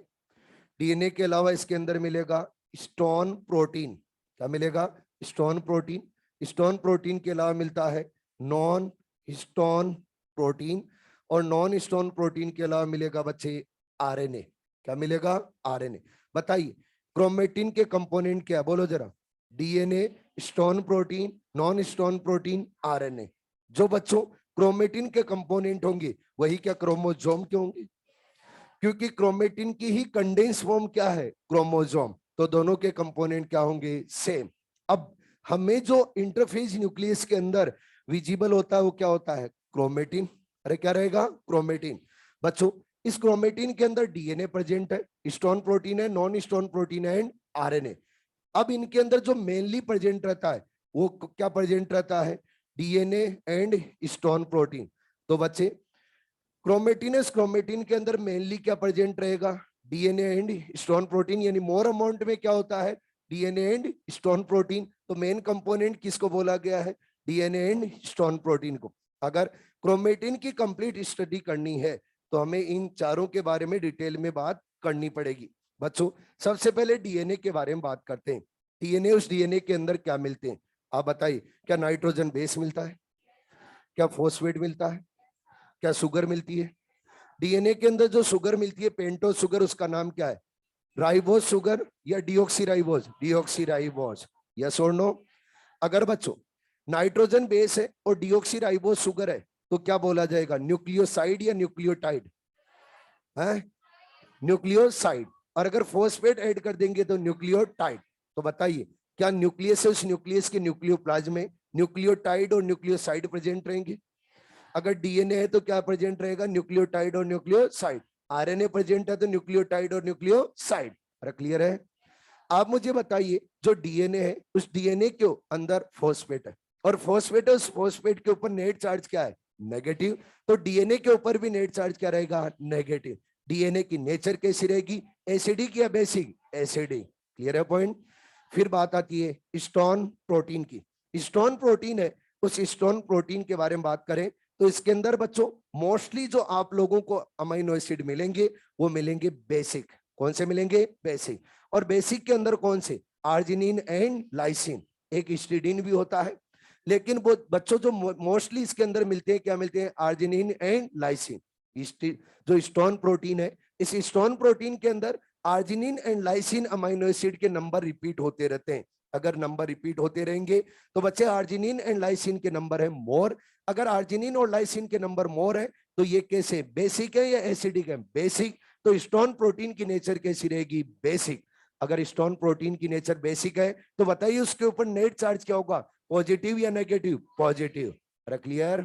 डीएनए के अलावा इसके अंदर मिलेगा स्टोन प्रोटीन। क्या मिलेगा? Stone protein. स्टोन प्रोटीन के अलावा मिलता है नॉन स्टोन प्रोटीन, और नॉन स्टोन प्रोटीन के अलावा मिलेगा बच्चे आरएनए। क्या मिलेगा? आरएनए। बताइए क्रोमेटिन के कंपोनेंट क्या? बोलो जरा। DNA, stone protein, non stone protein, RNA. जो बच्चों क्रोमेटिन के कंपोनेंट होंगे वही क्या क्रोमोसोम के होंगे? क्योंकि क्रोमेटिन की ही कंडेंस फॉर्म क्या है? क्रोमोसोम। तो दोनों के कंपोनेंट क्या होंगे? सेम। अब हमें जो इंटरफेज न्यूक्लियस के अंदर विजिबल होता है वो क्या होता है? क्रोमेटिन। अरे क्या रहेगा? क्रोमेटिन। बच्चों इस क्रोमेटिन के अंदर डीएनए प्रेजेंट है, स्टोन प्रोटीन है, नॉन स्टोन प्रोटीन है एंड आरएनए। अब इनके अंदर जो मेनली प्रेजेंट रहता है वो क्या प्रेजेंट रहता है? DNA and stone protein. तो बच्चे क्रोमेटिन के अंदर मेनली क्या प्रेजेंट रहेगा? डीएनए एंड स्टोन प्रोटीन, यानी मोर अमाउंट में क्या होता है? DNA and stone protein. तो मेन कंपोनेंट किसको बोला गया है? डीएनए एंड स्टोन प्रोटीन को। अगर क्रोमेटिन की कंप्लीट स्टडी करनी है तो हमें इन चारों के बारे में डिटेल में बात करनी पड़ेगी। बच्चों सबसे पहले डीएनए के बारे में बात करते हैं। डीएनए, उस डीएनए के अंदर क्या मिलते हैं? आप बताइए। क्या नाइट्रोजन बेस मिलता है? क्या फॉस्फेट मिलता है? क्या शुगर मिलती है? डीएनए के अंदर जो शुगर मिलती है पेंटोज शुगर, उसका नाम क्या है? राइबोज शुगर या डीऑक्सीराइबोज? डीऑक्सीराइबोज। यस और नो? अगर बच्चों नाइट्रोजन बेस है और डीऑक्सीराइबोज शुगर है तो क्या बोला जाएगा? न्यूक्लियोसाइड या न्यूक्लियोटाइड? है न्यूक्लियोसाइड। और अगर फॉस्फेट ऐड कर देंगे तो न्यूक्लियोटाइड। तो बताइए क्या न्यूक्लियस है, उस न्यूक्लियस के न्यूक्लियोप्लाज्म में न्यूक्लियोटाइड और न्यूक्लियोसाइड प्रेजेंट रहेंगे? अगर डीएनए है तो क्या प्रेजेंट रहेगा? न्यूक्लियोटाइड और न्यूक्लियोसाइड। आरएनए प्रेजेंट है तो न्यूक्लियोटाइड और न्यूक्लियोसाइड। क्लियर है? आप मुझे बताइए जो डीएनए है उस डीएनए के अंदर फॉस्फेट है, और फॉस्फेट है, उस फॉस्फेट के ऊपर नेट चार्ज क्या है? नेगेटिव। तो डीएनए के ऊपर भी नेट चार्ज क्या रहेगा? नेगेटिव। डीएनए की नेचर कैसी रहेगी? एसिडिक या बेसिक? एसिडिक। क्लियर है पॉइंट? फिर बात आती है स्टोन प्रोटीन की। स्टोन प्रोटीन है, उस स्टोन प्रोटीन के बारे में बात करें तो इसके अंदर बच्चों मोस्टली जो आप लोगों को अमीनो एसिड मिलेंगे वो मिलेंगे बेसिक। कौन से मिलेंगे? बेसिक। और बेसिक के अंदर कौन से? Arginine and lysine. एक हिस्टिडीन भी होता है, लेकिन वो बच्चों जो मोस्टली इसके अंदर मिलते हैं क्या मिलते हैं? Arginine and lysine. जो स्टोन प्रोटीन है, इस स्टोन प्रोटीन के अंदर arginine and lysine amino acid के नंबर रिपीट होते रहते हैं। अगर नंबर रिपीट होते रहेंगे तो बच्चे आर्जिनिन एंड लाइसिन के नंबर है मोर। अगर आर्जिनिन और लाइसिन के नंबर मोर है तो ये कैसे? बेसिक है या एसिडिक है? बेसिक। तो स्टोन प्रोटीन की नेचर कैसी रहेगी? बेसिक। अगर स्टोन प्रोटीन की नेचर बेसिक है तो बताइए उसके ऊपर नेट चार्ज क्या होगा? पॉजिटिव या नेगेटिव? पॉजिटिव। क्लियर?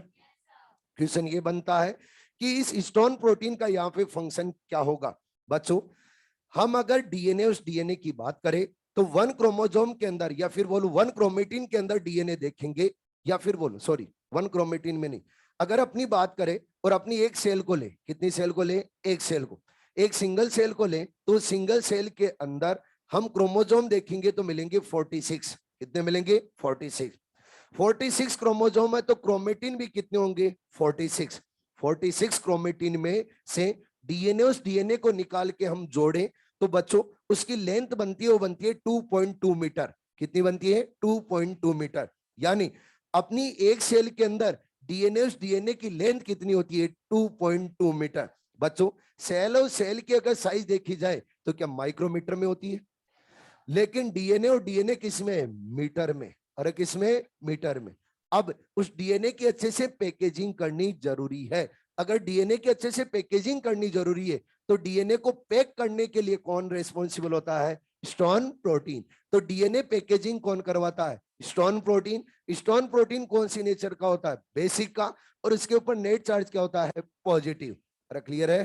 क्वेश्चन ये बनता है कि इस स्टोन प्रोटीन का यहाँ पे फंक्शन क्या होगा? बच्चों हम अगर डीएनए, उस डीएनए की बात करें तो वन क्रोमोसोम के अंदर या फिर बोलो वन क्रोमेटिन के अंदर डीएनए देखेंगे, या फिर बोलो सॉरी वन क्रोमेटिन में नहीं, अगर अपनी बात करें और अपनी एक सेल को ले, कितनी सेल को ले, एक सेल को, एक सिंगल सेल को ले, तो सिंगल सेल के अंदर हम क्रोमोसोम देखेंगे तो मिलेंगे 46। कितने मिलेंगे, 46। 46 क्रोमोसोम है तो क्रोमेटिन भी कितने होंगे, 46। 46 क्रोमेटिन में से डीएनए, उस डीएनए को निकाल के हम जोड़ें तो बच्चों उसकी लेंथ बनती है, वो बनती है 2.2 मीटर। कितनी बनती है, 2.2 मीटर। यानी अपनी एक सेल के अंदर डीएनए, उस डीएनए की लेंथ कितनी होती है, 2.2 मीटर। बच्चों सेल और सेल की अगर साइज देखी जाए तो क्या माइक्रोमीटर में होती है, लेकिन डीएनए और डीएनए किसमें, मीटर में। अरे किसमें, मीटर में। अब उस डीएनए की अच्छे से पैकेजिंग करनी जरूरी है। अगर डीएनए की अच्छे से पैकेजिंग करनी जरूरी है तो डीएनए को पैक करने के लिए कौन रेस्पॉन्सिबल होता है, स्टोन प्रोटीन। तो डीएनए पैकेजिंग कौन करवाता है, स्टोन प्रोटीन। स्टोन प्रोटीन कौन सी नेचर का होता है, बेसिक का, और उसके ऊपर नेट चार्ज क्या होता है, पॉजिटिव। अरे क्लियर है।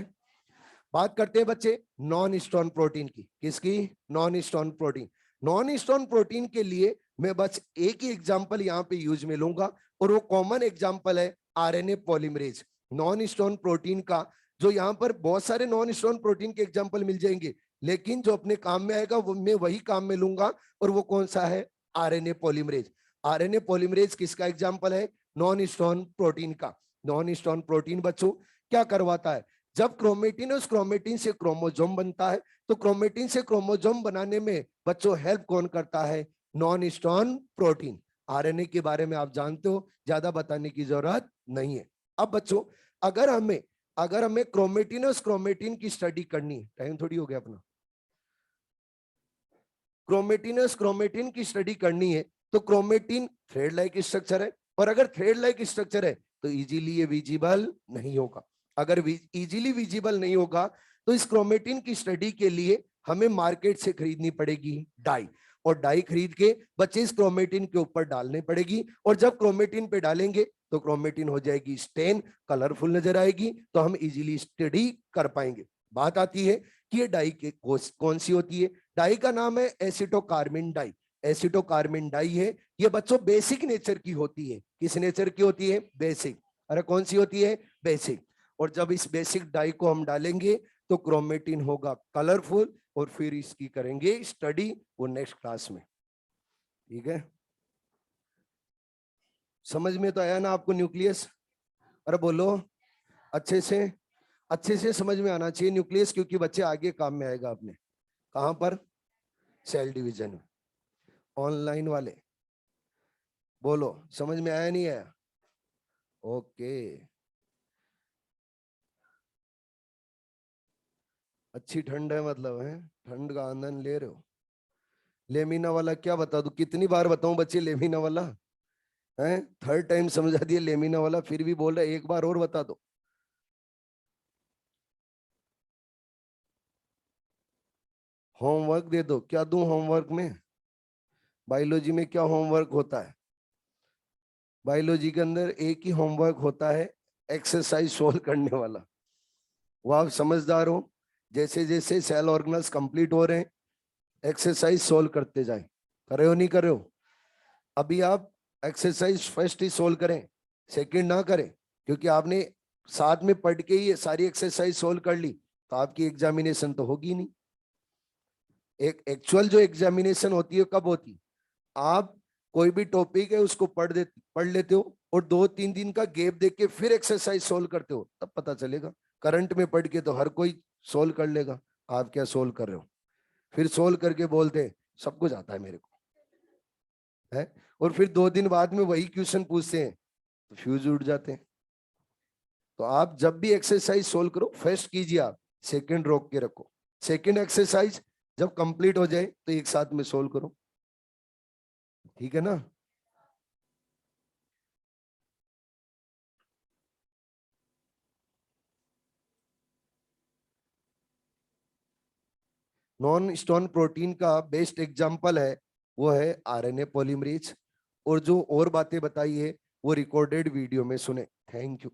बात करते हैं बच्चे नॉन स्टोन प्रोटीन की, किसकी, non stone protein. Non stone protein के लिए मैं बस एक ही एग्जांपल यहाँ पे यूज में लूंगा और वो कॉमन एग्जांपल है RNA polymerase. Non stone protein का जो यहाँ पर बहुत सारे नॉन स्टोन प्रोटीन के एग्जांपल मिल जाएंगे, लेकिन जो अपने काम में आएगा वो मैं वही काम में लूंगा, और वो कौन सा है, आरएनए पॉलीमरेज। आरएनए पॉलीमरेज किसका एग्जांपल है, नॉन स्टोन प्रोटीन का। नॉन स्टोन प्रोटीन बच्चों क्या करवाता है, जब क्रोमेटिन, उस क्रोमेटिन से क्रोमोसोम बनता है, तो क्रोमेटिन से क्रोमोसोम बनाने में बच्चों हेल्प कौन करता है, नॉन स्टोन प्रोटीन। आरएनए के बारे में आप जानते हो, ज्यादा बताने की जरूरत नहीं है। अब बच्चों अगर हमें क्रोमेटिन और क्रोमेटिन की स्टडी करनी है, टाइम थोड़ी हो गया अपना, क्रोमेटिन की स्टडी करनी है तो क्रोमेटिन थ्रेड लाइक स्ट्रक्चर है, और अगर थ्रेड लाइक स्ट्रक्चर है तो इजीली ये विजिबल नहीं होगा। अगर इजीली विजिबल नहीं होगा तो इस क्रोमेटिन की स्टडी के लिए हमें मार्केट से खरीदनी पड़ेगी डाई, और डाई खरीद के बच्चे इस क्रोमेटिन के ऊपर डालने पड़ेगी, और जब क्रोमेटिन पे डालेंगे तो क्रोमेटिन हो जाएगी स्टेन, कलरफुल नजर आएगी, तो हम इजीली स्टडी कर पाएंगे। बात आती है कि ये डाई के कौन सी होती है, डाई का नाम है एसिटोकार्मिन डाई। एसिटोकार्मिन डाई है, ये बच्चों बेसिक नेचर की होती है। किस नेचर की होती है, बेसिक। अरे कौन सी होती है, बेसिक। और जब इस बेसिक डाई को हम डालेंगे तो क्रोमेटिन होगा कलरफुल, और फिर इसकी करेंगे स्टडी वो नेक्स्ट क्लास में। ठीक है, समझ में तो आया ना आपको न्यूक्लियस। अरे बोलो, अच्छे से समझ में आना चाहिए न्यूक्लियस, क्योंकि बच्चे आगे काम में आएगा अपने। कहां पर, सेल डिवीजन में। ऑनलाइन वाले बोलो, समझ में आया नहीं आया, ओके। अच्छी ठंड है मतलब, है ठंड का आनंद ले रहे हो। लेमिना वाला क्या बता दूं, कितनी बार बताऊं बच्चे, लेमिना वाला है, थर्ड टाइम समझा दिया लेमिना वाला, फिर भी बोल रहे एक बार और बता दो। होमवर्क दे दो, क्या दूं होमवर्क में, बायोलॉजी में क्या होमवर्क होता है, बायोलॉजी के अंदर एक ही होमवर्क होता है, एक्सरसाइज सोल्व करने वाला। वो आप समझदार हो, जैसे जैसे सेल ऑर्गेनल्स कंप्लीट हो रहे हैं एक्सरसाइज सोल्व करते जाए। कर रहे हो नहीं कर रहे हो, अभी आप एक्सरसाइज फर्स्ट ही सोल्व करें, सेकंड ना करें, क्योंकि आपने साथ में पढ़ के ही सारी एक्सरसाइज सोल्व कर ली तो आपकी एग्जामिनेशन तो होगी नहीं। एक एक्चुअल जो एग्जामिनेशन होती है कब होती है, आप कोई भी टॉपिक है उसको पढ़ लेते हो और 2-3 दिन का गैप देके के फिर एक्सरसाइज सोल्व करते हो, तब पता चलेगा। करंट में पढ़ के तो हर कोई सोल्व कर लेगा, आप क्या सोल्व कर रहे हो, फिर सोल्व करके बोलते हैं सब कुछ आता है मेरे को, है, और फिर 2 दिन बाद में वही क्वेश्चन पूछते हैं तो फ्यूज उड़ जाते हैं। तो आप जब भी एक्सरसाइज सोल्व करो फर्स्ट कीजिए, आप सेकंड रोक के रखो, सेकंड एक्सरसाइज जब कंप्लीट हो जाए तो एक साथ में सोल्व करो, ठीक है ना। नॉन स्टोन प्रोटीन का बेस्ट एग्जांपल है वो है आरएनए पॉलीमरेज, और जो और बातें बताई है वो रिकॉर्डेड वीडियो में सुने। Thank you.